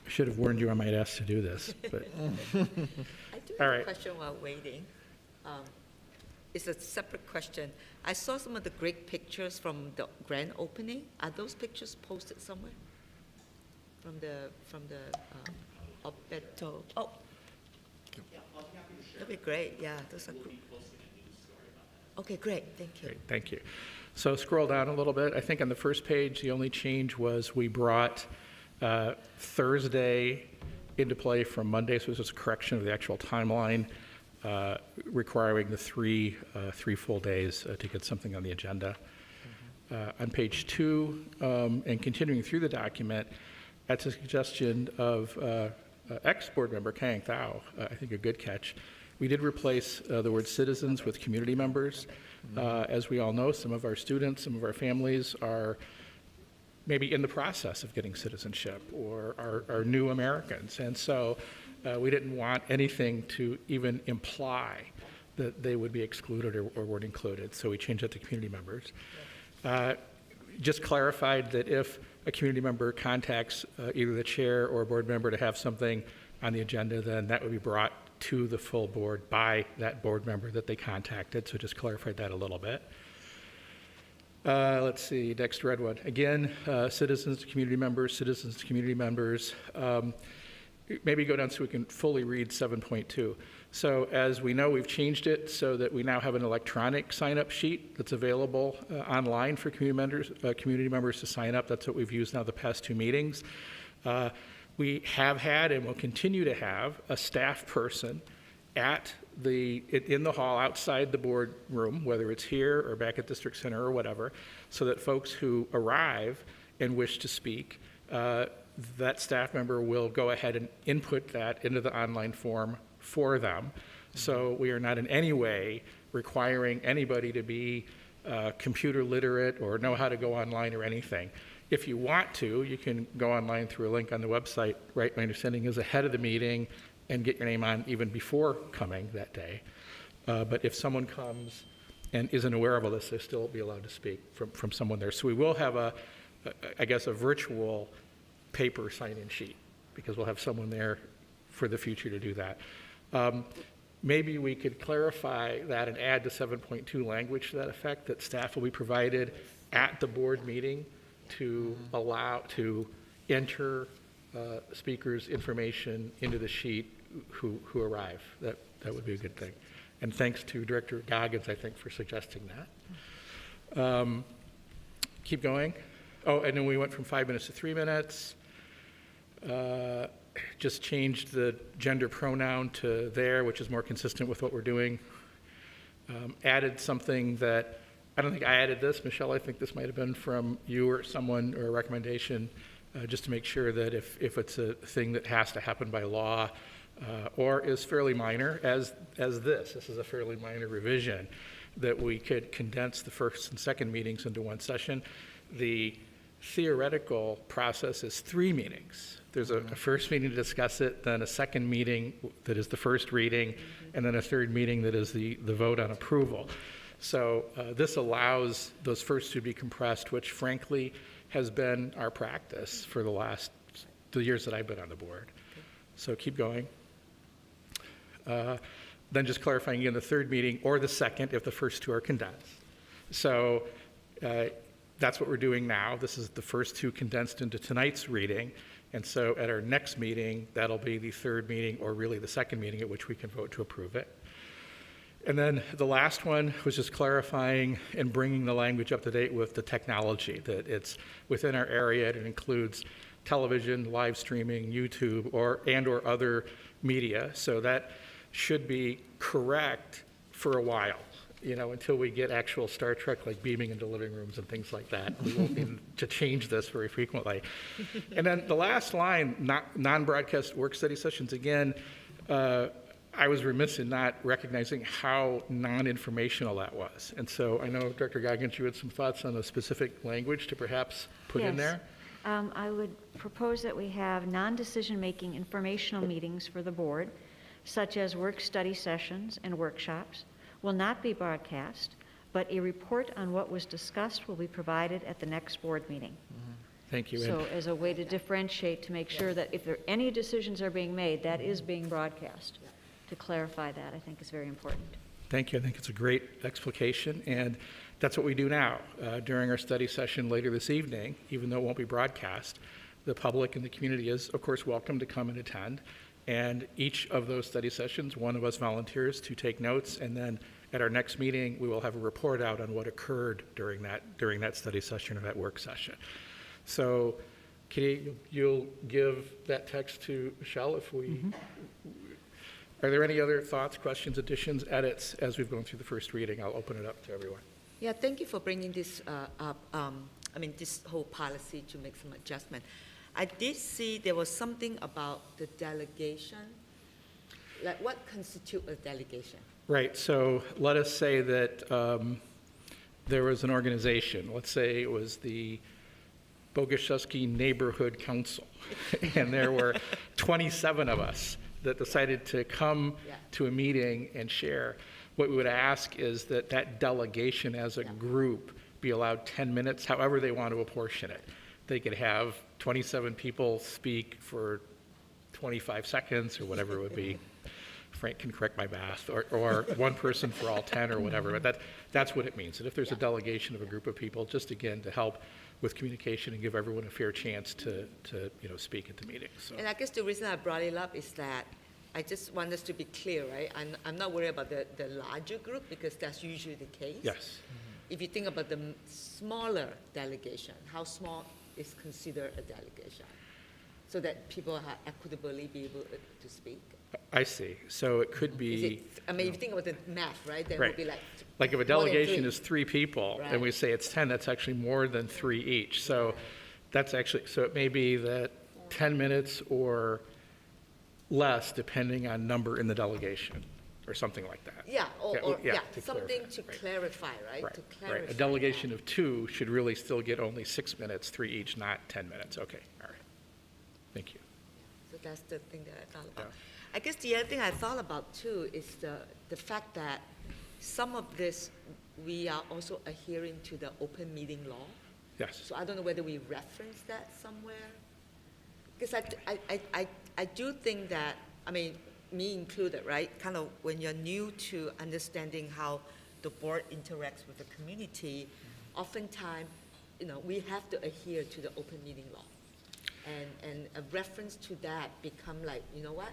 I should have warned you I might ask to do this, but I do All have right. a question while waiting. It's a separate question. I saw some of the great pictures from the grand opening. Are those pictures posted somewhere? From the Alberto? Oh. That'd be great, yeah. Those are great. Okay, great, thank you. Great, thank you. So scroll down a little bit. I think on the first page, the only change was we brought Thursday into play from Monday, so this was a correction of the actual timeline, requiring the three full days to get something on the agenda. On page 2, and continuing through the document, that's a suggestion of ex-board member Kang Thao, I think a good catch. We did replace the word citizens with community members. As we all know, some of our students, some of our families are maybe in the process of getting citizenship or are new Americans. And so we didn't want anything to even imply that they would be excluded or weren't included. So we changed that to community members. Just clarified that if a community member contacts either the chair or a board member to have something on the agenda, then that would be brought to the full board by that board member that they contacted. So just clarified that a little bit. Let's see, next red one. Again, citizens, community members. Maybe go down so we can fully read 7.2. So as we know, we've changed it so that we now have an electronic sign-up sheet that's available online for community members to sign up. That's what we've used now the past 2 meetings. We have had and will continue to have a staff person in the hall outside the board room, whether it's here or back at District Center or whatever, so that folks who arrive and wish to speak, that staff member will go ahead and input that into the online form for them. So we are not in any way requiring anybody to be computer literate or know how to go online or anything. If you want to, you can go online through a link on the website, right? My understanding is ahead of the meeting and get your name on even before coming that day. But if someone comes and isn't aware of all this, they'll still be allowed to speak from someone there. So we will have I guess, a virtual paper sign-in sheet, because we'll have someone there for the future to do that. Maybe we could clarify that and add to 7.2 language to that effect, that staff will be provided at the board meeting to enter speakers' information into the sheet who arrive. That would be a good thing. And thanks to Director Goggins, I think, for suggesting that. Keep going. Oh, and then we went from 5 minutes to 3 minutes. Just changed the gender pronoun to there, which is more consistent with what we're doing. Added something that, I don't think I added this, Michelle, I think this might have been from you or someone, or a recommendation, just to make sure that if it's a thing that has to happen by law, or is fairly minor, as this is a fairly minor revision, that we could condense the first and second meetings into one session. The theoretical process is 3 meetings. There's a first meeting to discuss it, then a second meeting that is the first reading, and then a third meeting that is the vote on approval. So this allows those first to be compressed, which frankly has been our practice for the years that I've been on the board. So keep going. Then just clarifying again, the third meeting or the second if the first 2 are condensed. So that's what we're doing now. This is the first 2 condensed into tonight's reading. And so at our next meeting, that'll be the third meeting, or really the second meeting, at which we can vote to approve it. And then the last one was just clarifying and bringing the language up to date with the technology, that it's within our area. It includes television, live streaming, YouTube, or other media. So that should be correct for a while, until we get actual Star Trek like beaming into living rooms and things like that. We won't need to change this very frequently. And then the last line, non-broadcast work study sessions, again, I was remiss in not recognizing how non-informational that was. And so I know, Director Goggins, you had some thoughts on the specific language to perhaps put in there? I would propose that we have non-decision-making informational meetings for the board, such as work study sessions and workshops, will not be broadcast, but a report on what was discussed will be provided at the next board meeting. Thank you. So as a way to differentiate, to make sure that if there any decisions are being made, that is being broadcast. To clarify that, I think is very important. Thank you. I think it's a great explication, and that's what we do now. During our study session later this evening, even though it won't be broadcast, the public and the community is, of course, welcome to come and attend. And each of those study sessions, one of us volunteers to take notes, and then at our next meeting, we will have a report out on what occurred during that study session or that work session. So, Kitty, you'll give that text to Michelle if we... Are there any other thoughts, questions, additions, edits as we've gone through the first reading? I'll open it up to everyone. Yeah, thank you for bringing this up. This whole policy to make some adjustment. I did see there was something about the delegation. Like, what constitutes a delegation? Right. So let us say that there was an organization. Let's say it was the Boguszewski Neighborhood Council, and there were 27 of us that decided to come to a meeting and share. What we would ask is that that delegation as a group be allowed 10 minutes, however they want to apportion it. They could have 27 people speak for 25 seconds or whatever it would be. Frank can correct my math, or one person for all 10 or whatever, but that's what it means. And if there's a delegation of a group of people, just again, to help with communication and give everyone a fair chance to speak at the meeting. So. And I guess the reason I brought it up is that I just want us to be clear, right? I'm not worried about the larger group because that's usually the case. Yes. If you think about the smaller delegation, how small is considered a delegation? So that people equitably be able to speak. I see. So it could be. If you think about the math, right? Then it right. would be like. Like if a delegation is 3 people, right. and we say it's 10, that's actually more than 3 each. So that's actually, so it may be that 10 minutes or less, depending on number in the delegation, or something like that. Yeah, to something clarify. to clarify, right? Right. To clarify. Right. A delegation of 2 should really still get only 6 minutes, 3 each, not 10 minutes. Okay, all right. Thank you. So that's the thing that I thought about. Yeah. I guess the other thing I thought about too is the fact that some of this, we are also adhering to the open meeting law. Yes. So I don't know whether we reference that somewhere. Because I do think that, I mean, me included, right? Kind of when you're new to understanding how the board interacts with the community, oftentimes, we have to adhere to the open meeting law. And a reference to that become like, you know what?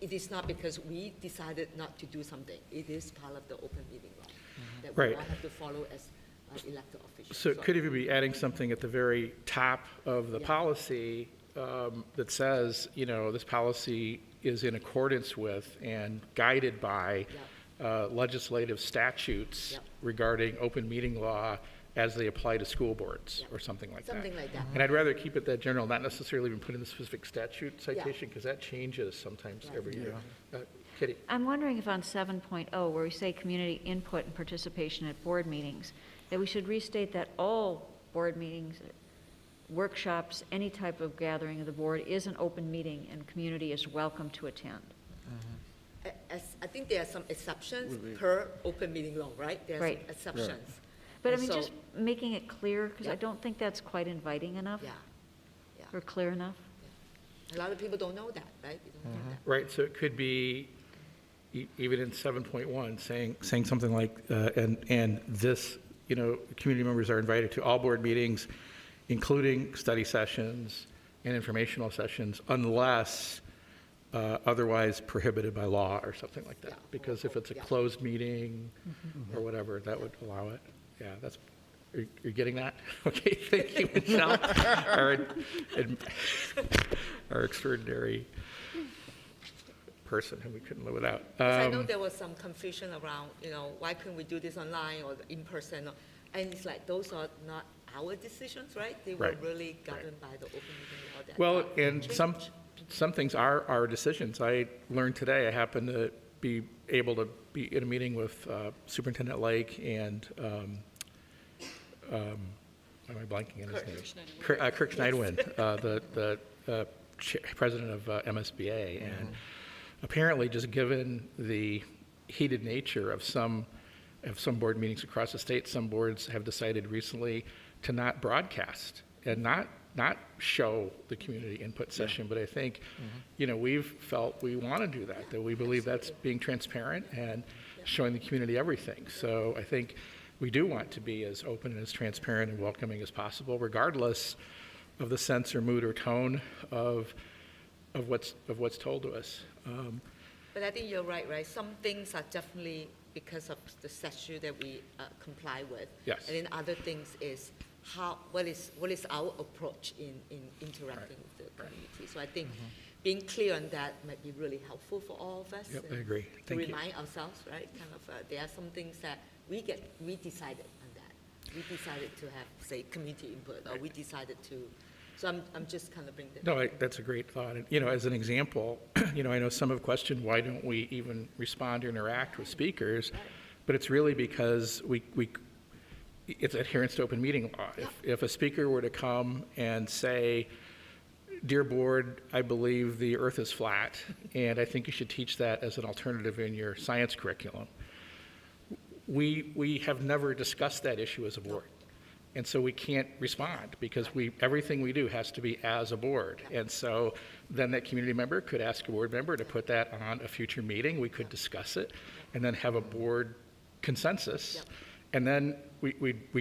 It is not because we decided not to do something. It is part of the open meeting law that we Right. all have to follow as elected officials. So it could even be adding something at the very top of the policy that says, this policy is in accordance with and guided by legislative statutes regarding open meeting law as they apply to school boards or something like that. Something like that. And I'd rather keep it that general, not necessarily even put in the specific statute citation, because that changes sometimes every year. Kitty? I'm wondering if on 7.0, where we say community input and participation at board meetings, that we should restate that all board meetings, workshops, any type of gathering of the board is an open meeting and community is welcome to attend. I think there are some exceptions per open meeting law, right? There are Right. some exceptions. But I And mean, so- just making it clear, because I Yeah. don't think that's quite inviting enough Yeah. or clear enough. A lot of people don't know that, right? They don't know that. Right, so it could be even in 7.1 saying something like, and this, community members are invited to all board meetings, including study sessions and informational sessions, unless otherwise prohibited by law or something like that. Because if it's a closed meeting or whatever, that would allow it. Yeah, you're getting that? Okay, thank you, Michelle, our extraordinary person who we couldn't live without. 'Cause I know there was some confusion around, why couldn't we do this online or in person? And it's like, those are not our decisions, right? They were Right. really governed by the open meeting law. that Well, got and changed. some things are our decisions. I learned today, I happened to be able to be in a meeting with Superintendent Lake and, why am I blanking on his name? Kirk Schneidwind, the president of MSBA. And apparently, just given the heated nature of some board meetings across the state, some boards have decided recently to not broadcast and not show the community input session. But I think, we've felt we want to do that we believe that's being transparent and showing the community everything. So I think we do want to be as open and as transparent and welcoming as possible, regardless of the sense or mood or tone of what's told to us. But I think you're right? Some things are definitely because of the statute that we comply with. Yes. And then other things is what is our approach in interacting with the community. So I think being clear on that might be really helpful for all of us. Yep, I and agree. To Thank you. remind ourselves, right? Kind of, there are some things that we decided on that. We decided to have, say, community input, or we decided to. So I'm just kind of bringing that. No, that's a great thought. And, as an example, I know some have questioned why don't we even respond or interact with speakers, but it's really because it's adherence to open meeting law. If a speaker were to come and say, "Dear board, I believe the earth is flat, and I think you should teach that as an alternative in your science curriculum," we have never discussed that issue as a board. And so we can't respond because everything we do has to be as a board. And so then that community member could ask a board member to put that on a future meeting. We could discuss it and then have a board consensus. And then we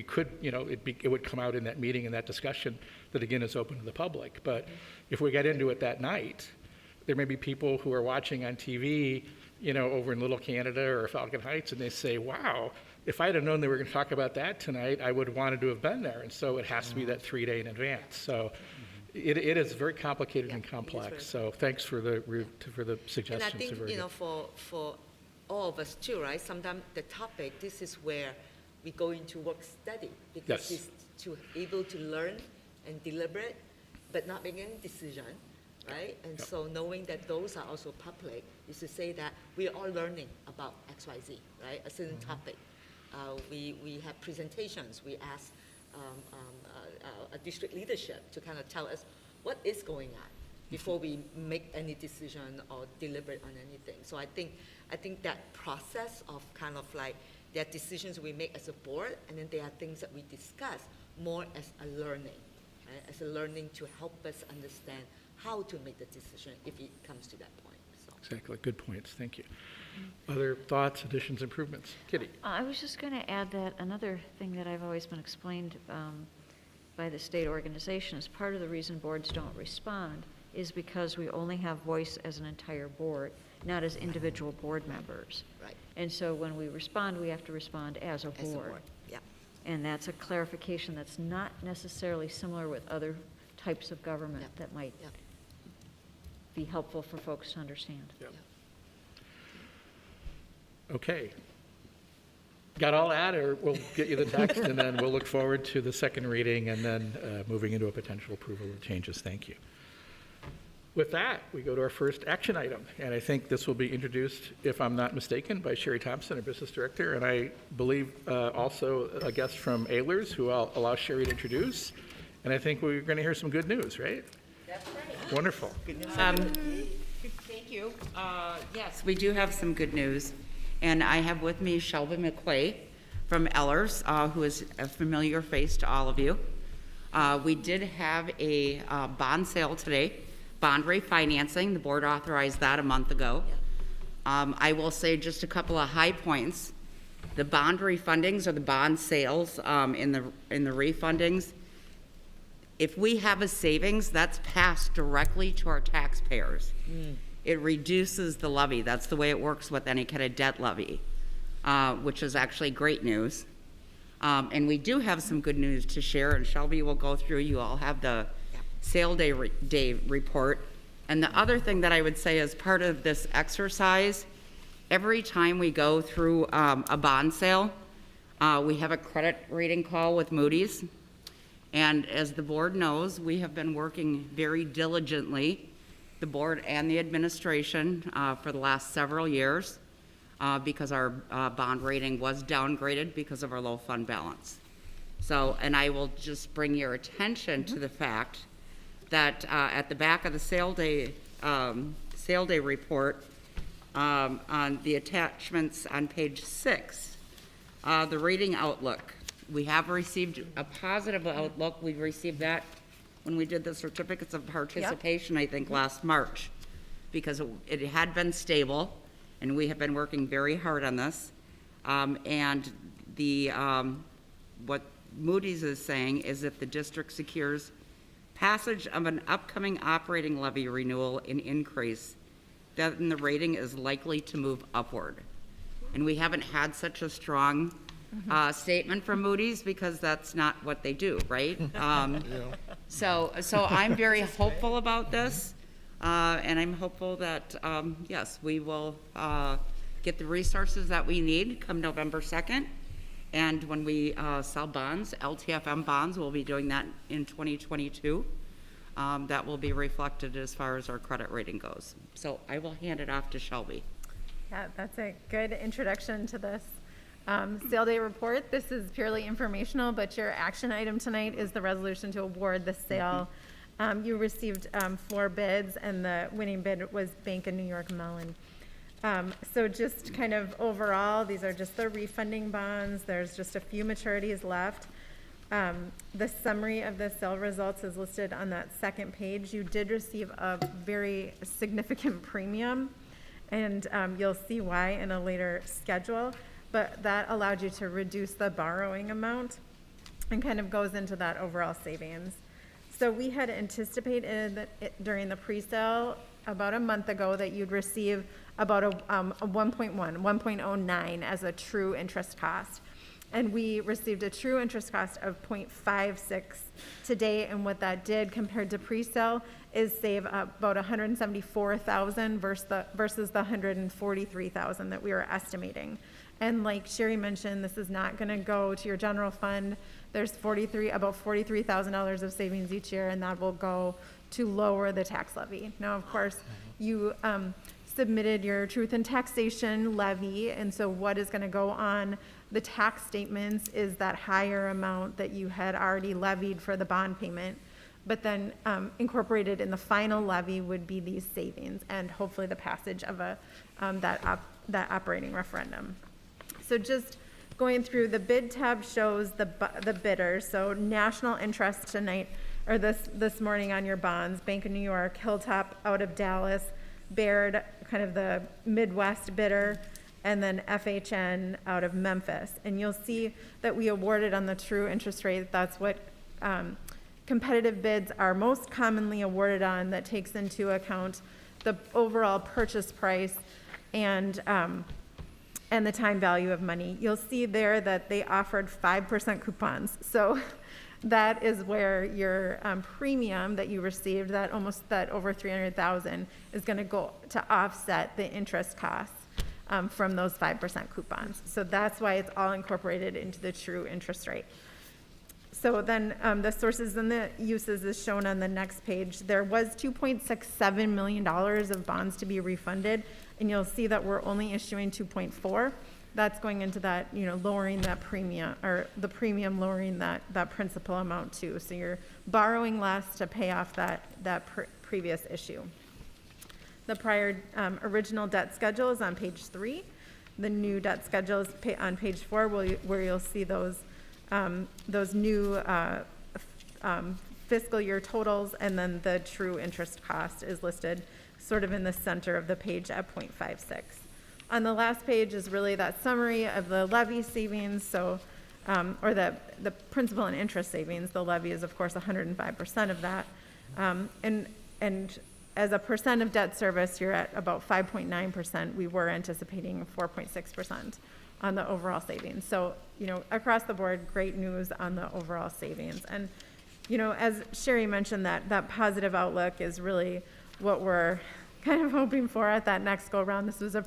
could, it would come out in that meeting and that discussion that again is open to the public. But if we get into it that night, there may be people who are watching on TV, over in Little Canada or Falcon Heights, and they say, wow, if I'd have known they were going to talk about that tonight, I would have wanted to have been there. And so it has to be that 3 day in advance. So it is very complicated and complex. So thanks for the suggestions. And I think, for all of us too, right? Sometimes the topic, this is where we go into work study, because it's able to learn and deliberate, but not make any decision, right? And so knowing that those are also public is to say that we are all learning about XYZ, right? A certain topic. We have presentations. We ask a district leadership to kind of tell us what is going on before we make any decision or deliberate on anything. So I think that process of kind of like there are decisions we make as a board, and then there are things that we discuss more as a learning, right? As a learning to help us understand how to make the decision if it comes to that point. So. Exactly. Good points. Thank you. Other thoughts, additions, improvements? Kitty. I was just going to add that another thing that I've always been explained by the state organization is part of the reason boards don't respond is because we only have voice as an entire board, not as individual board members. Right. And so when we respond, we have to respond as a board. As a board, yeah. And that's a clarification that's not necessarily similar with other types of government that might be helpful for folks to understand. Okay. Got all that, or we'll get you the text, and then we'll look forward to the second reading and then moving into a potential approval of changes. Thank you. With that, we go to our first action item, and I think this will be introduced, if I'm not mistaken, by Sherry Thompson, our business director, and I believe also a guest from Ehlers, who I'll allow Sherry to introduce. And I think we're going to hear some good news, right? That's right. Wonderful. Thank you. Yes, we do have some good news. And I have with me Shelby McQuay from Ehlers, who is a familiar face to all of you. We did have a bond sale today, bond refinancing. The board authorized that a month ago. I will say just a couple of high points. The bond refundings or the bond sales in the refundings, if we have a savings, that's passed directly to our taxpayers. It reduces the levy. That's the way it works with any kind of debt levy, which is actually great news. And we do have some good news to share, and Shelby will go through. You all have the sale day report. And the other thing that I would say as part of this exercise, every time we go through a bond sale, we have a credit rating call with Moody's. And as the board knows, we have been working very diligently, the board and the administration, for the last several years because our bond rating was downgraded because of our low fund balance. So, and I will just bring your attention to the fact that at the back of the sale day report, on the attachments on page 6, the rating outlook. We have received a positive outlook. We received that when we did the certificates of participation, I think last March, because it had been stable, and we have been working very hard on this. And the what Moody's is saying is if the district secures passage of an upcoming operating levy renewal and increase, then the rating is likely to move upward. And we haven't had such a strong statement from Moody's because that's not what they do, right? So I'm very hopeful about this, and I'm hopeful that, yes, we will get the resources that we need come November 2nd. And when we sell bonds, LTFM bonds, we'll be doing that in 2022. That will be reflected as far as our credit rating goes. So I will hand it off to Shelby. Yeah, that's a good introduction to this sale day report. This is purely informational, but your action item tonight is the resolution to award the sale. You received 4 bids, and the winning bid was Bank of New York Mellon. So just kind of overall, these are just the refunding bonds. There's just a few maturities left. The summary of the sale results is listed on that second page. You did receive a very significant premium, and you'll see why in a later schedule, but that allowed you to reduce the borrowing amount and kind of goes into that overall savings. So we had anticipated that during the pre-sale about a month ago that you'd receive about a 1.09 as a true interest cost. And we received a true interest cost of 0.56 today, and what that did compared to pre-sale is save about $174,000 versus the $143,000 that we were estimating. And like Sherry mentioned, this is not going to go to your general fund. There's about $43,000 of savings each year, and that will go to lower the tax levy. Now, of course, you submitted your truth in taxation levy, and so what is going to go on the tax statements is that higher amount that you had already levied for the bond payment, but then incorporated in the final levy would be these savings and hopefully the passage of that operating referendum. So just going through, the bid tab shows the bidders. So national interest tonight, or this morning on your bonds, Bank of New York, Hilltop out of Dallas, Baird, kind of the Midwest bidder, and then FHN out of Memphis. And you'll see that we awarded on the true interest rate. That's what competitive bids are most commonly awarded on, that takes into account the overall purchase price and the time value of money. You'll see there that they offered 5% coupons. So that is where your premium that you received, that over $300,000, is going to go to offset the interest costs from those 5% coupons. So that's why it's all incorporated into the true interest rate. So then the sources and the uses is shown on the next page. There was $2.67 million of bonds to be refunded, and you'll see that we're only issuing 2.4. That's going into that, lowering that premium, or the premium lowering that principal amount too. So you're borrowing less to pay off that previous issue. The prior original debt schedule is on page 3. The new debt schedule is on page 4, where you'll see those new fiscal year totals, and then the true interest cost is listed sort of in the center of the page at 0.56. On the last page is really that summary of the levy savings, so or the principal and interest savings. The levy is, of course, 105% of that, and as a percent of debt service, you're at about 5.9%. We were anticipating 4.6% on the overall savings. So, across the board, great news on the overall savings. And, as Sherry mentioned, that positive outlook is really what we're kind of hoping for at that next go round. This was a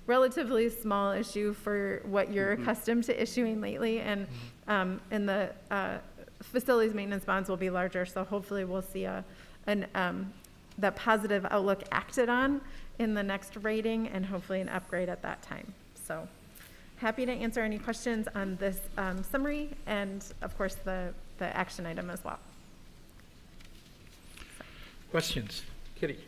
relatively small issue for what you're accustomed to issuing lately, and the facilities maintenance bonds will be larger. So hopefully we'll see that positive outlook acted on in the next rating, and hopefully an upgrade at that time. So happy to answer any questions on this summary, and of course the action item as well. Questions? Kitty?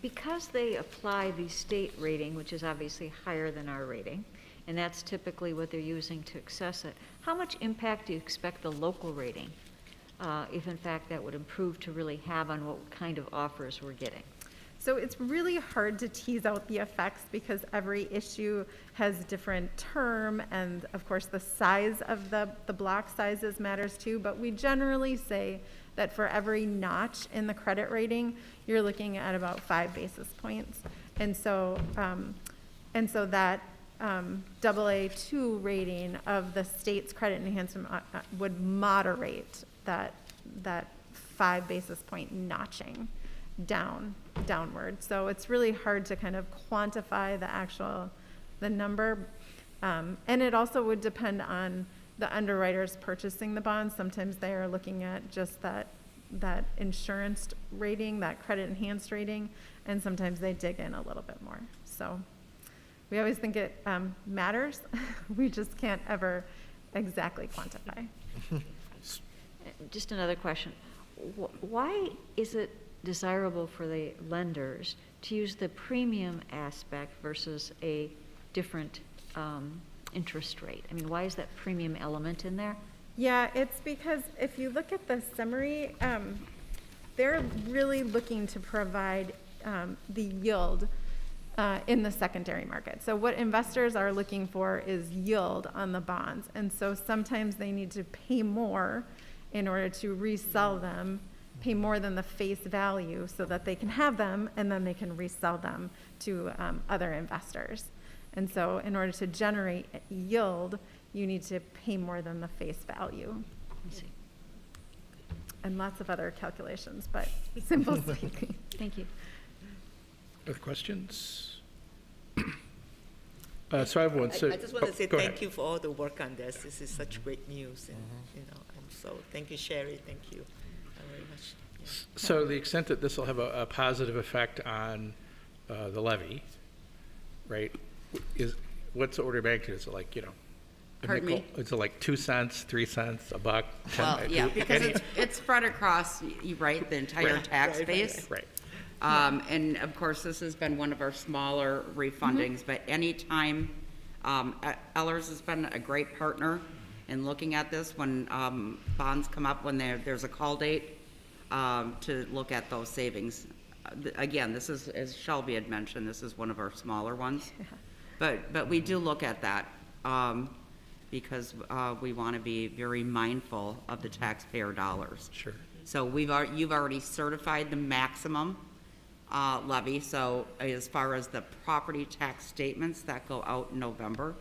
Because they apply the state rating, which is obviously higher than our rating, and that's typically what they're using to assess it, how much impact do you expect the local rating, if in fact that would improve to really have on what kind of offers we're getting? So it's really hard to tease out the effects because every issue has different term, and of course the size of the block sizes matters too, but we generally say that for every notch in the credit rating, you're looking at about 5 basis points. And so that AA2 rating of the state's credit enhancement would moderate that 5 basis point notching downward. So it's really hard to kind of quantify the number. And it also would depend on the underwriters purchasing the bonds. Sometimes they are looking at just that insurance rating, that credit enhanced rating, and sometimes they dig in a little bit more. So we always think it matters. We just can't ever exactly quantify. Just another question. Why is it desirable for the lenders to use the premium aspect versus a different interest rate? I mean, why is that premium element in there? Yeah, it's because if you look at the summary, they're really looking to provide the yield in the secondary market. So what investors are looking for is yield on the bonds. And so sometimes they need to pay more in order to resell them, pay more than the face value so that they can have them and then they can resell them to other investors. And so in order to generate yield, you need to pay more than the face value. And lots of other calculations, but simple speaking. Thank you. Other questions? So I have one. I just want to say go thank ahead. you for all the work on this. This is such great news, and and so thank you, Sherry. Thank you very much. So the extent that this will have a positive effect on the levy, right, is, what's the order of magnitude? Is it like, a Pardon me? nickel? Is it like 2 cents, 3 cents, $1, 10? Well, yeah, because it's spread across, right, the entire tax base. Right. And of course, this has been one of our smaller refundings, but anytime, Ellers has been a great partner in looking at this when bonds come up, when there's a call date, to look at those savings. Again, this is, as Shelby had mentioned, this is one of our smaller ones. But we do look at that because we want to be very mindful of the taxpayer dollars. Sure. So you've already certified the maximum levy. So as far as the property tax statements that go out in November,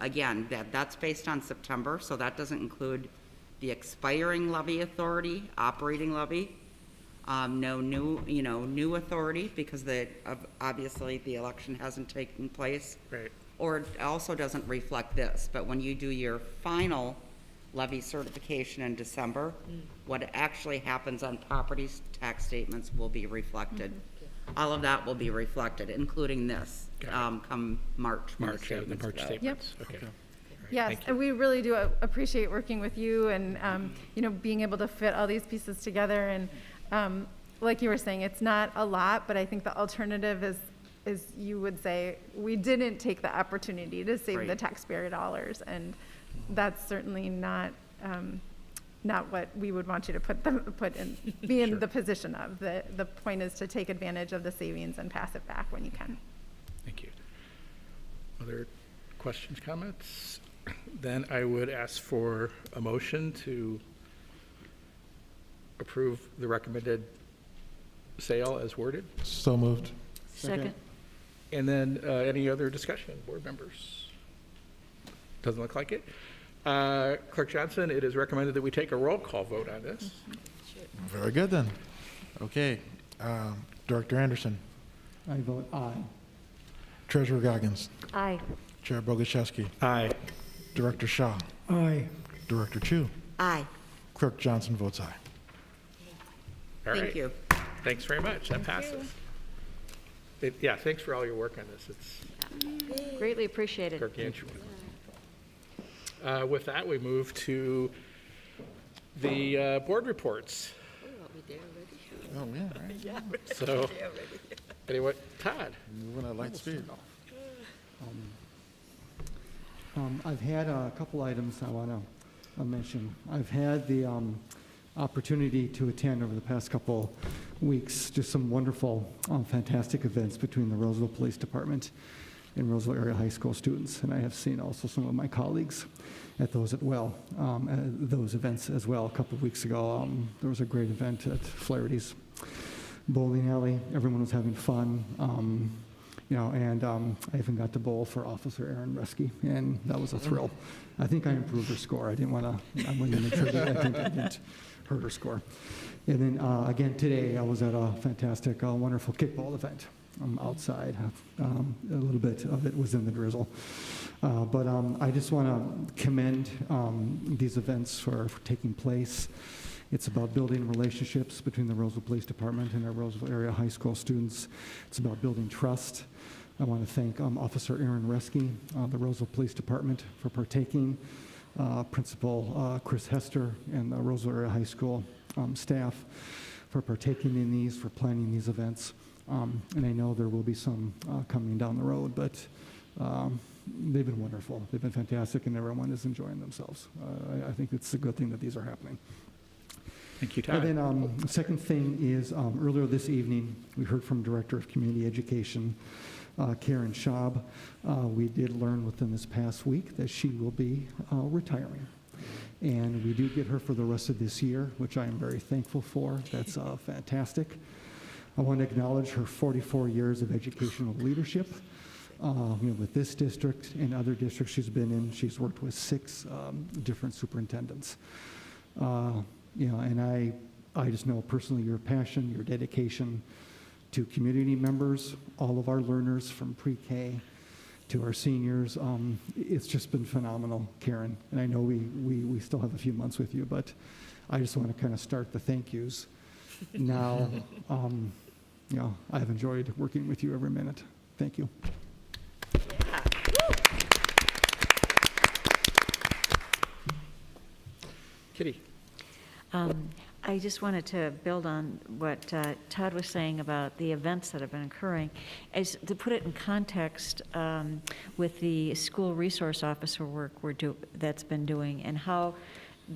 again, that's based on September, so that doesn't include the expiring levy authority, operating levy. No new authority because obviously the election hasn't taken place. Right. Or it also doesn't reflect this, but when you do your final levy certification in December, what actually happens on property tax statements will be reflected. All of that will be reflected, including this, come March. The March statements. Okay. Yes, and we really do appreciate working with you and, being able to fit all these pieces together. And like you were saying, it's not a lot, but I think the alternative is you would say, we didn't take the opportunity to save the taxpayer dollars. And that's certainly not what we would want you to be in the position of. The point is to take advantage of the savings and pass it back when you can. Thank you. Other questions, comments? Then I would ask for a motion to approve the recommended sale as worded. So moved. Second. And then any other discussion, board members? Doesn't look like it. Clerk Johnson, it is recommended that we take a roll call vote on this. Very good then. Okay. Director Anderson. I vote aye. Treasurer Goggins. Aye. Chair Boguszewski. Aye. Director Shaw. Aye. Director Chu. Aye. Clerk Johnson votes aye. All Thank right. you. Thanks very much. That passes. Yeah, thanks for all your work on this. It's Greatly appreciated. gargantuan. With that, we move to the board reports. Oh, yeah, right. So, anyway, Todd. Moving at light speed. I've had a couple items I want to mention. I've had the opportunity to attend over the past couple weeks just some wonderful, fantastic events between the Roseville Police Department and Roseville Area High School students, and I have seen also some of my colleagues at those those events as well. A couple of weeks ago, there was a great event at Flaherty's bowling alley. Everyone was having fun. And I even got to bowl for Officer Aaron Resky, and that was a thrill. I think I improved her score. I wasn't going to make sure that I think I didn't hurt her score. And then again today, I was at a fantastic, wonderful kickball event outside. A little bit of it was in the drizzle. But I just want to commend these events for taking place. It's about building relationships between the Roseville Police Department and our Roseville Area High School students. It's about building trust. I want to thank Officer Aaron Resky, the Roseville Police Department, for partaking, Principal Chris Hester, and the Roseville Area High School staff for partaking in these, for planning these events. And I know there will be some coming down the road, but they've been wonderful. They've been fantastic, and everyone is enjoying themselves. I think it's a good thing that these are happening. Thank you, Todd. And then the second thing is earlier this evening, we heard from Director of Community Education, Karen Schaub. We did learn within this past week that she will be retiring. And we do get her for the rest of this year, which I am very thankful for. That's fantastic. I want to acknowledge her 44 years of educational leadership. With this district and other districts she's been in, she's worked with 6 different superintendents. And I just know personally your passion, your dedication to community members, all of our learners from pre-K to our seniors. It's just been phenomenal, Karen. And I know we still have a few months with you, but I just want to kind of start the thank yous now. I've enjoyed working with you every minute. Thank you. Yeah. Kitty. I just wanted to build on what Todd was saying about the events that have been occurring, as to put it in context with the school resource officer work that's been doing, and how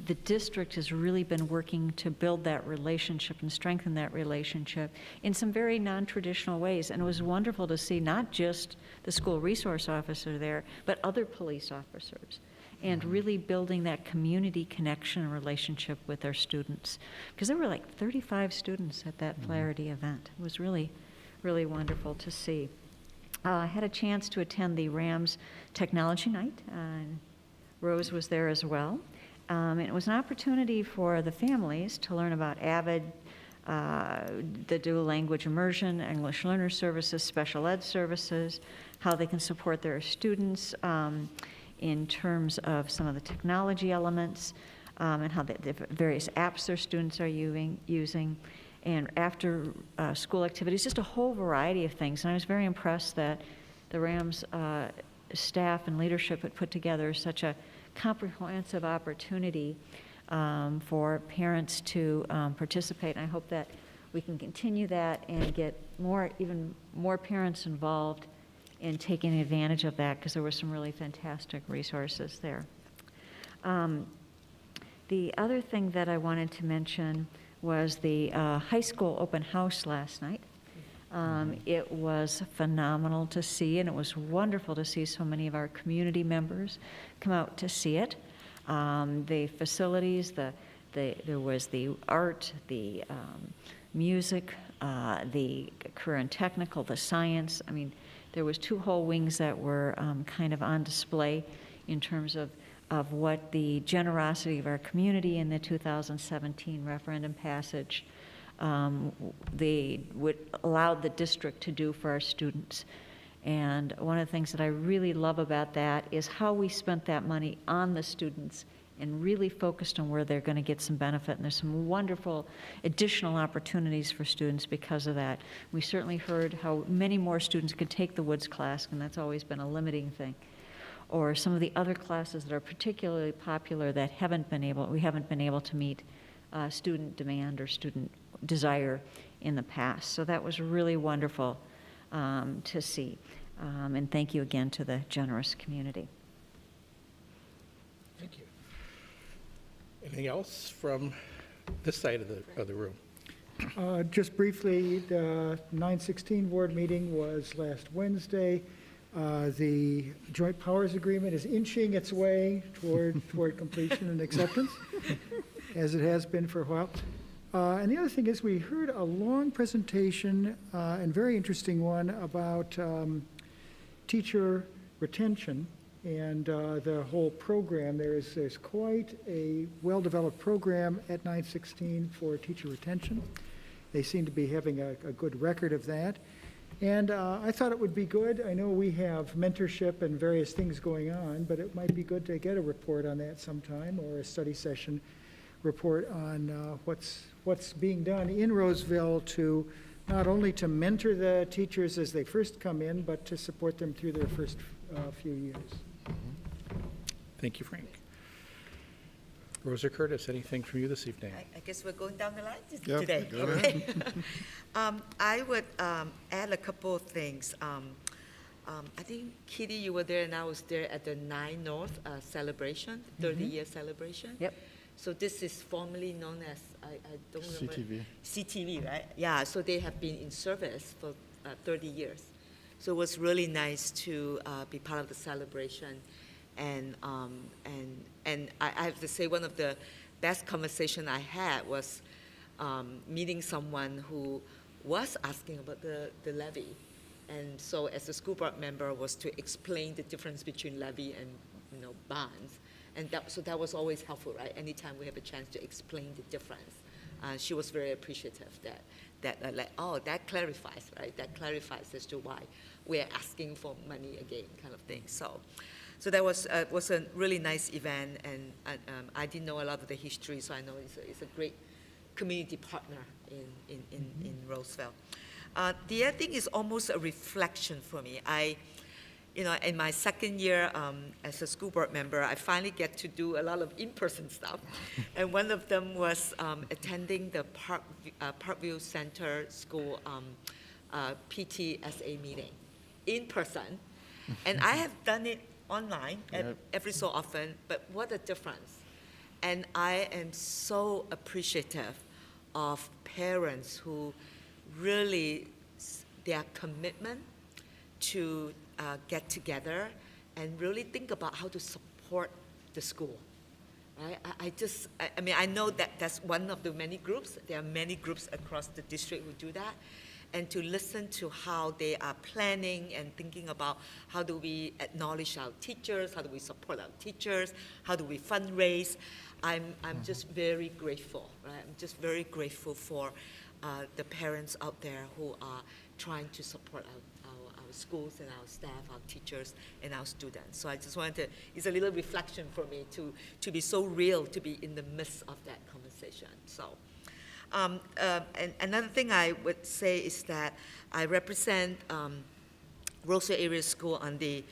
the district has really been working to build that relationship and strengthen that relationship in some very non-traditional ways. And it was wonderful to see not just the school resource officer there, but other police officers, and really building that community connection and relationship with our students. Because there were like 35 students at that Flaherty event. It was really, really wonderful to see. I had a chance to attend the Rams Technology Night. Rose was there as well. And it was an opportunity for the families to learn about AVID, the dual language immersion, English learner services, special ed services, how they can support their students in terms of some of the technology elements, and how the various apps their students are using, and after school activities, just a whole variety of things. And I was very impressed that the Rams staff and leadership had put together such a comprehensive opportunity for parents to participate. And I hope that we can continue that and get even more parents involved in taking advantage of that, because there were some really fantastic resources there. The other thing that I wanted to mention was the high school open house last night. It was phenomenal to see, and it was wonderful to see so many of our community members come out to see it. The facilities, there was the art, the music, the career and technical, the science. I mean, there was 2 whole wings that were kind of on display in terms of what the generosity of our community in the 2017 referendum passage they would allow the district to do for our students. And one of the things that I really love about that is how we spent that money on the students and really focused on where they're going to get some benefit. And there's some wonderful additional opportunities for students because of that. We certainly heard how many more students could take the Woods class, and that's always been a limiting thing. Or some of the other classes that are particularly popular that we haven't been able to meet student demand or student desire in the past. So that was really wonderful to see. And thank you again to the generous community. Thank you. Anything else from this side of the room? Just briefly, the 9/16 board meeting was last Wednesday. The Joint Powers Agreement is inching its way toward completion and acceptance, as it has been for a while. And the other thing is, we heard a long presentation, and very interesting one, about teacher retention and the whole program. There's quite a well-developed program at 9/16 for teacher retention. They seem to be having a good record of that. And I thought it would be good. I know we have mentorship and various things going on, but it might be good to get a report on that sometime, or a study session report on what's being done in Roseville to not only to mentor the teachers as they first come in, but to support them through their first few years. Thank you, Frank. Rosa Curtis, anything from you this evening? I guess we're going down the line Yep, today. go ahead. I would add a couple of things. I think, Kitty, you were there and I was there at the 9 North celebration, 30-year celebration. Yep. So this is formerly known as, I don't remember. CTV. CTV, right? Yeah, so they have been in service for 30 years. So it was really nice to be part of the celebration. And I have to say one of the best conversation I had was meeting someone who was asking about the levy. And so as a school board member was to explain the difference between levy and bonds. And so that was always helpful, right? Anytime we have a chance to explain the difference. She was very appreciative that like, oh, that clarifies, right? That clarifies as to why we're asking for money again, kind of thing. So that was a really nice event, and I didn't know a lot of the history, so I know it's a great community partner in Roseville. The other thing is almost a reflection for me. In my second year as a school board member, I finally get to do a lot of in-person stuff. And one of them was attending the Parkview Center School PTSA meeting in person. And I have done it online every so often, but what a difference. And I am so appreciative of parents who really, their commitment to get together and really think about how to support the school, right? I know that that's one of the many groups. There are many groups across the district who do that. And to listen to how they are planning and thinking about how do we acknowledge our teachers, how do we support our teachers, how do we fundraise. I'm just very grateful, right? I'm just very grateful for the parents out there who are trying to support our schools and our staff, our teachers, and our students. So I just wanted to, it's a little reflection for me to be so real, to be in the midst of that conversation. So, and another thing I would say is that I represent Roseville Area School on the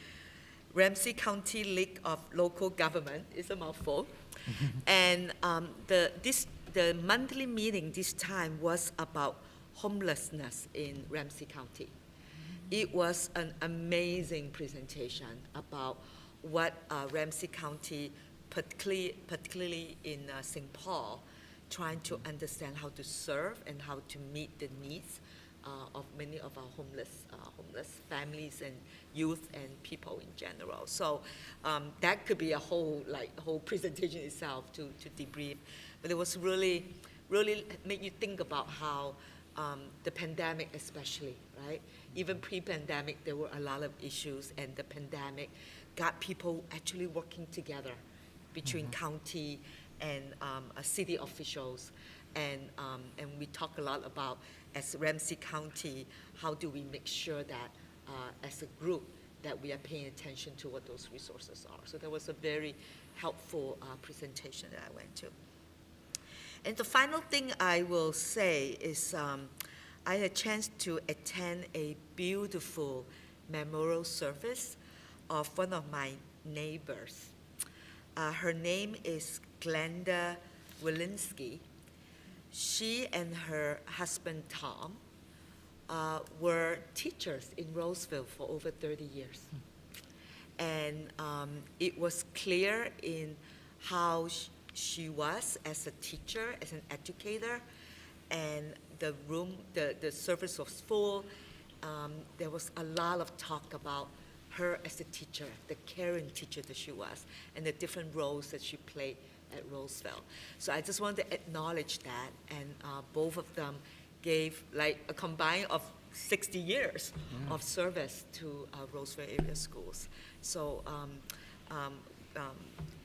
Ramsey County League of Local Government. It's a mouthful. And the monthly meeting this time was about homelessness in Ramsey County. It was an amazing presentation about what Ramsey County, particularly in St. Paul, trying to understand how to serve and how to meet the needs of many of our homeless families and youth and people in general. So that could be a whole presentation itself to debrief. But it was really made you think about how the pandemic especially, right? Even pre-pandemic, there were a lot of issues, and the pandemic got people actually working together between county and city officials. And we talk a lot about, as Ramsey County, how do we make sure that as a group that we are paying attention to what those resources are. So that was a very helpful presentation that I went to. And the final thing I will say is I had a chance to attend a beautiful memorial service of one of my neighbors. Her name is Glenda Walensky. She and her husband, Tom, were teachers in Roseville for over 30 years. And it was clear in how she was as a teacher, as an educator, and the service was full. There was a lot of talk about her as a teacher, the caring teacher that she was, and the different roles that she played at Roseville. So I just wanted to acknowledge that, and both of them gave like a combined of 60 years of service to Roseville Area Schools. So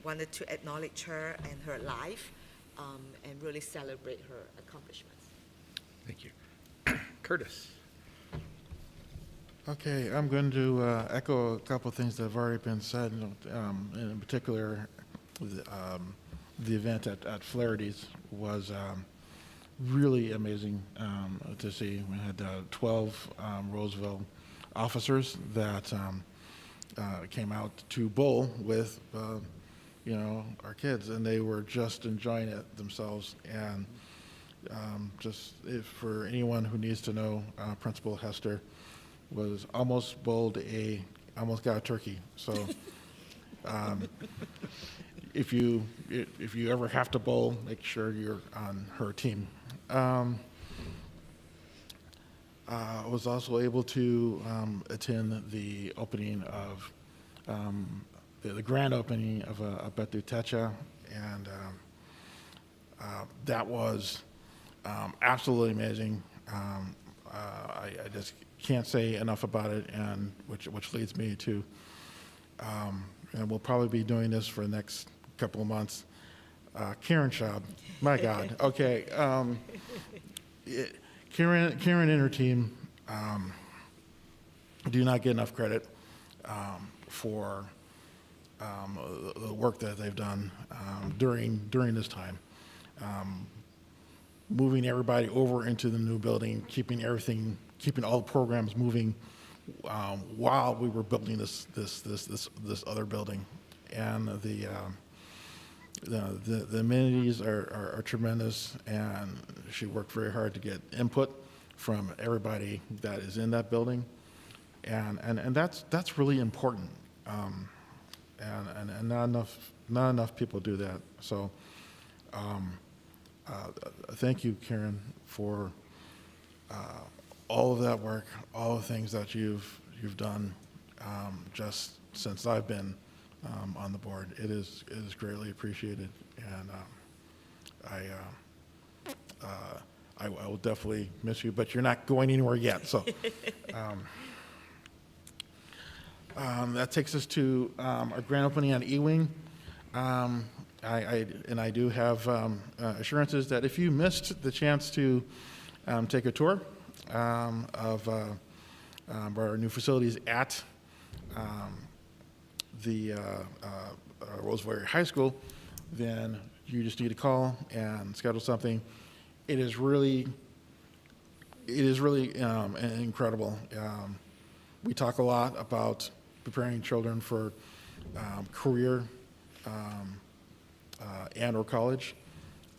wanted to acknowledge her and her life and really celebrate her accomplishments. Thank you. Curtis. Okay, I'm going to echo a couple of things that have already been said. In particular, the event at Flaherty's was really amazing to see. We had 12 Roseville officers that came out to bowl with, our kids, and they were just enjoying it themselves. And just for anyone who needs to know, Principal Hester was almost almost got a turkey. So if you ever have to bowl, make sure you're on her team. I was also able to attend the opening of the grand opening of Betu Techa, and that was absolutely amazing. I just can't say enough about it, and which leads me to, and we'll probably be doing this for the next couple of months. Karen Schaub, my God, okay. Karen and her team do not get enough credit for the work that they've done during this time. Moving everybody over into the new building, keeping all the programs moving while we were building this other building, and the amenities are tremendous, and she worked very hard to get input from everybody that is in that building, and that's really important, and not enough people do that. So thank you, Karen, for all of that work, all the things that you've done just since I've been on the board. It is greatly appreciated, and I will definitely miss you, but you're not going anywhere yet. So that takes us to our grand opening on E-Wing. I do have assurances that if you missed the chance to take a tour of our new facilities at the Roseville Area High School, then you just need to call and schedule something. It is really incredible. We talk a lot about preparing children for career and or college,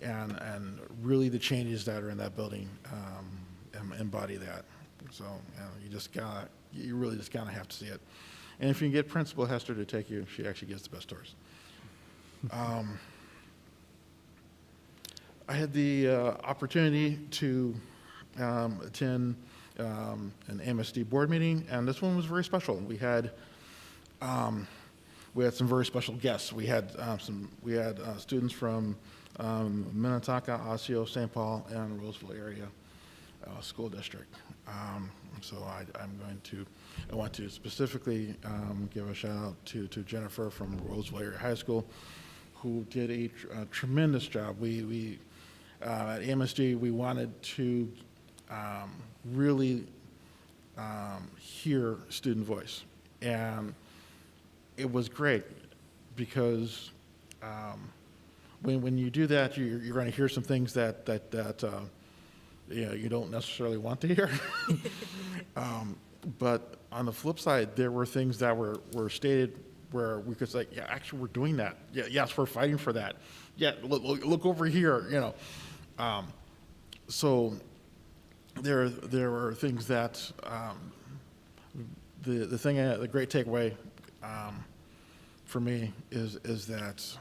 and really the changes that are in that building embody that. So you really just kind of have to see it. And if you can get Principal Hester to take you, she actually gives the best tours. I had the opportunity to attend an MSD board meeting, and this one was very special. We had some very special guests. We had students from Minnetonka, Osseo, St. Paul, and Roseville Area School District. So I want to specifically give a shout out to Jennifer from Roseville Area High School, who did a tremendous job. We at MSD, we wanted to really hear student voice, and it was great because when you do that, you're going to hear some things that you don't necessarily want to hear. But on the flip side, there were things that were stated where we could say, yeah, actually, we're doing that. Yeah, yes, we're fighting for that. Yeah, look over here, So there were things that the great takeaway for me is that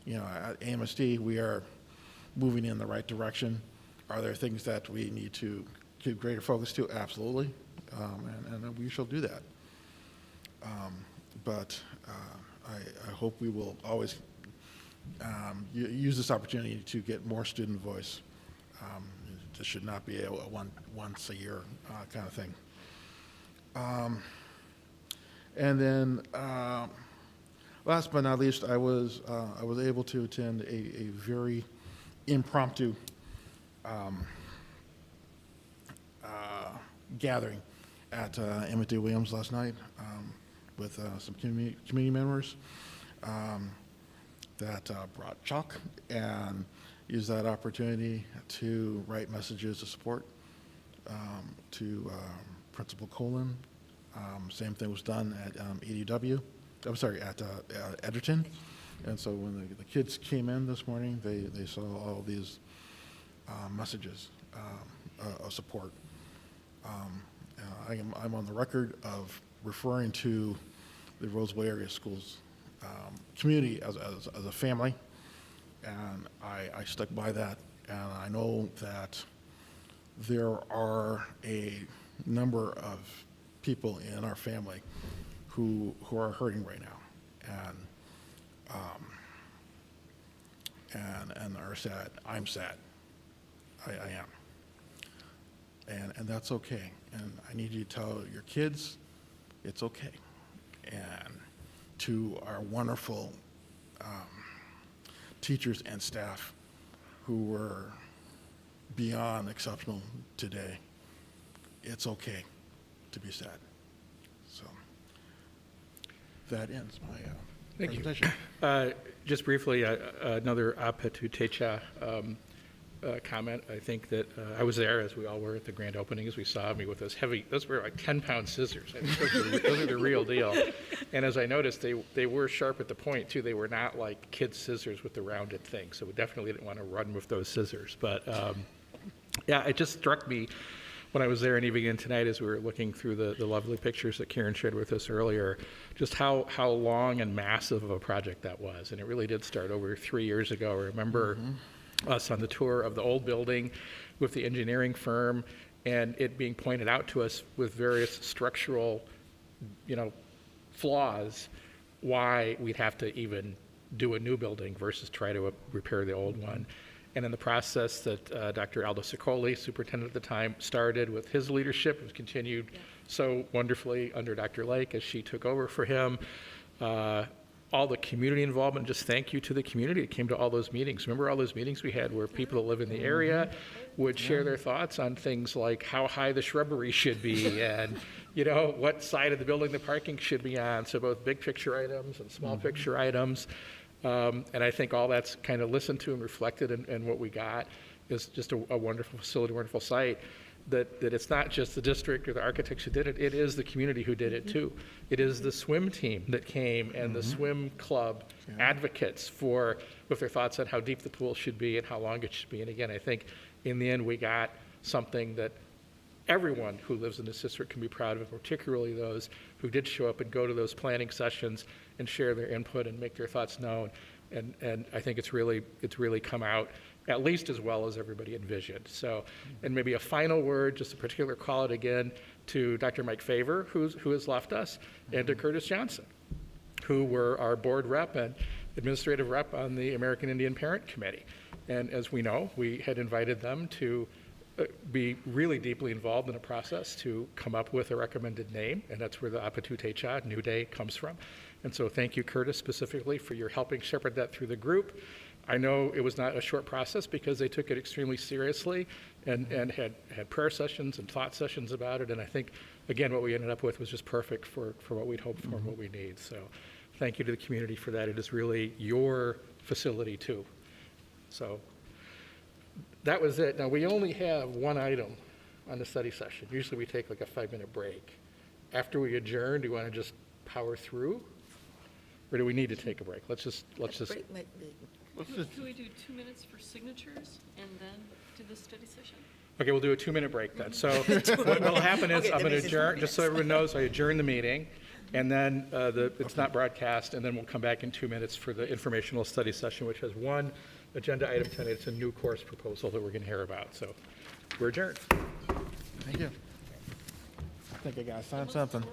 at AMSD we are moving in the right direction. Are there things that we need to give greater focus to? Absolutely, and we shall do that. But I hope we will always use this opportunity to get more student voice. This should not be a once a year kind of thing. And then, last but not least, I was able to attend a very impromptu gathering at Emmett D. Williams last night with some community members that brought chalk and used that opportunity to write messages of support to Principal Colin. Same thing was done at at Edgerton. And so when the kids came in this morning, they saw all these messages of support. I'm on the record of referring to the Roseville Area Schools community as a family, and I stuck by that. And I know that there are a number of people in our family who are hurting right now, and are sad. I'm sad. I am. And that's okay. And I need you to tell your kids it's okay. And to our wonderful teachers and staff who were beyond exceptional today, it's okay to be sad. So that ends my presentation. Just briefly, another Apatu Techa comment. I think that I was there, as we all were, at the grand opening, as we saw me with those heavy, those were like 10-pound scissors. I think those are the real deal. And as I noticed, they were sharp at the point, too. They were not like kids' scissors with the rounded thing, so we definitely didn't want to run with those scissors. But yeah, it just struck me when I was there and even again tonight as we were looking through the lovely pictures that Karen shared with us earlier, just how long and massive of a project that was. And it really did start over 3 years ago. I remember us on the tour of the old building with the engineering firm, and it being pointed out to us with various structural, flaws, why we'd have to even do a new building versus try to repair the old one. And in the process that Dr. Aldo Sicoli, superintendent at the time, started with his leadership, it was continued so wonderfully under Dr. Lake as she took over for him. All the community involvement, just thank you to the community that came to all those meetings. Remember all those meetings we had where people that live in the area would share their thoughts on things like how high the shrubbery should be and, what side of the building the parking should be on. So both big picture items and small picture items. And I think all that's kind of listened to and reflected in what we got is just a wonderful facility, wonderful site. That it's not just the district or the architects who did it, it is the community who did it too. It is the swim team that came and the swim club advocates with their thoughts on how deep the pool should be and how long it should be. And again, I think in the end we got something that everyone who lives in this district can be proud of, particularly those who did show up and go to those planning sessions and share their input and make their thoughts known. And I think it's really come out at least as well as everybody envisioned. So, and maybe a final word, just a particular call out again to Dr. Mike Favor, who has left us, and to Curtis Johnson, who were our board rep and administrative rep on the American Indian Parent Committee. And as we know, we had invited them to be really deeply involved in a process to come up with a recommended name, and that's where the Apatu Techa, New Day, comes from. And so thank you, Curtis, specifically for your helping shepherd that through the group. I know it was not a short process because they took it extremely seriously and had prayer sessions and thought sessions about it. And I think, again, what we ended up with was just perfect for what we'd hoped for and what we need. So thank you to the community for that. It is really your facility, too. So that was it. Now, we only have one item on the study session. Usually we take like a 5-minute break. After we adjourn, do you want to just power through? Or do we need to take a break? Let's just. Break might be. Can we do 2 minutes for signatures and then do the study session? Okay, we'll do a 2-minute break then. So what will happen is I'm going to adjourn, just so everyone knows, I adjourn the meeting, and then it's not broadcast, and then we'll come back in 2 minutes for the informational study session, which has one agenda item tonight. It's a new course proposal that we're going to hear about. So we're adjourned. Thank you. I think I got to sign something.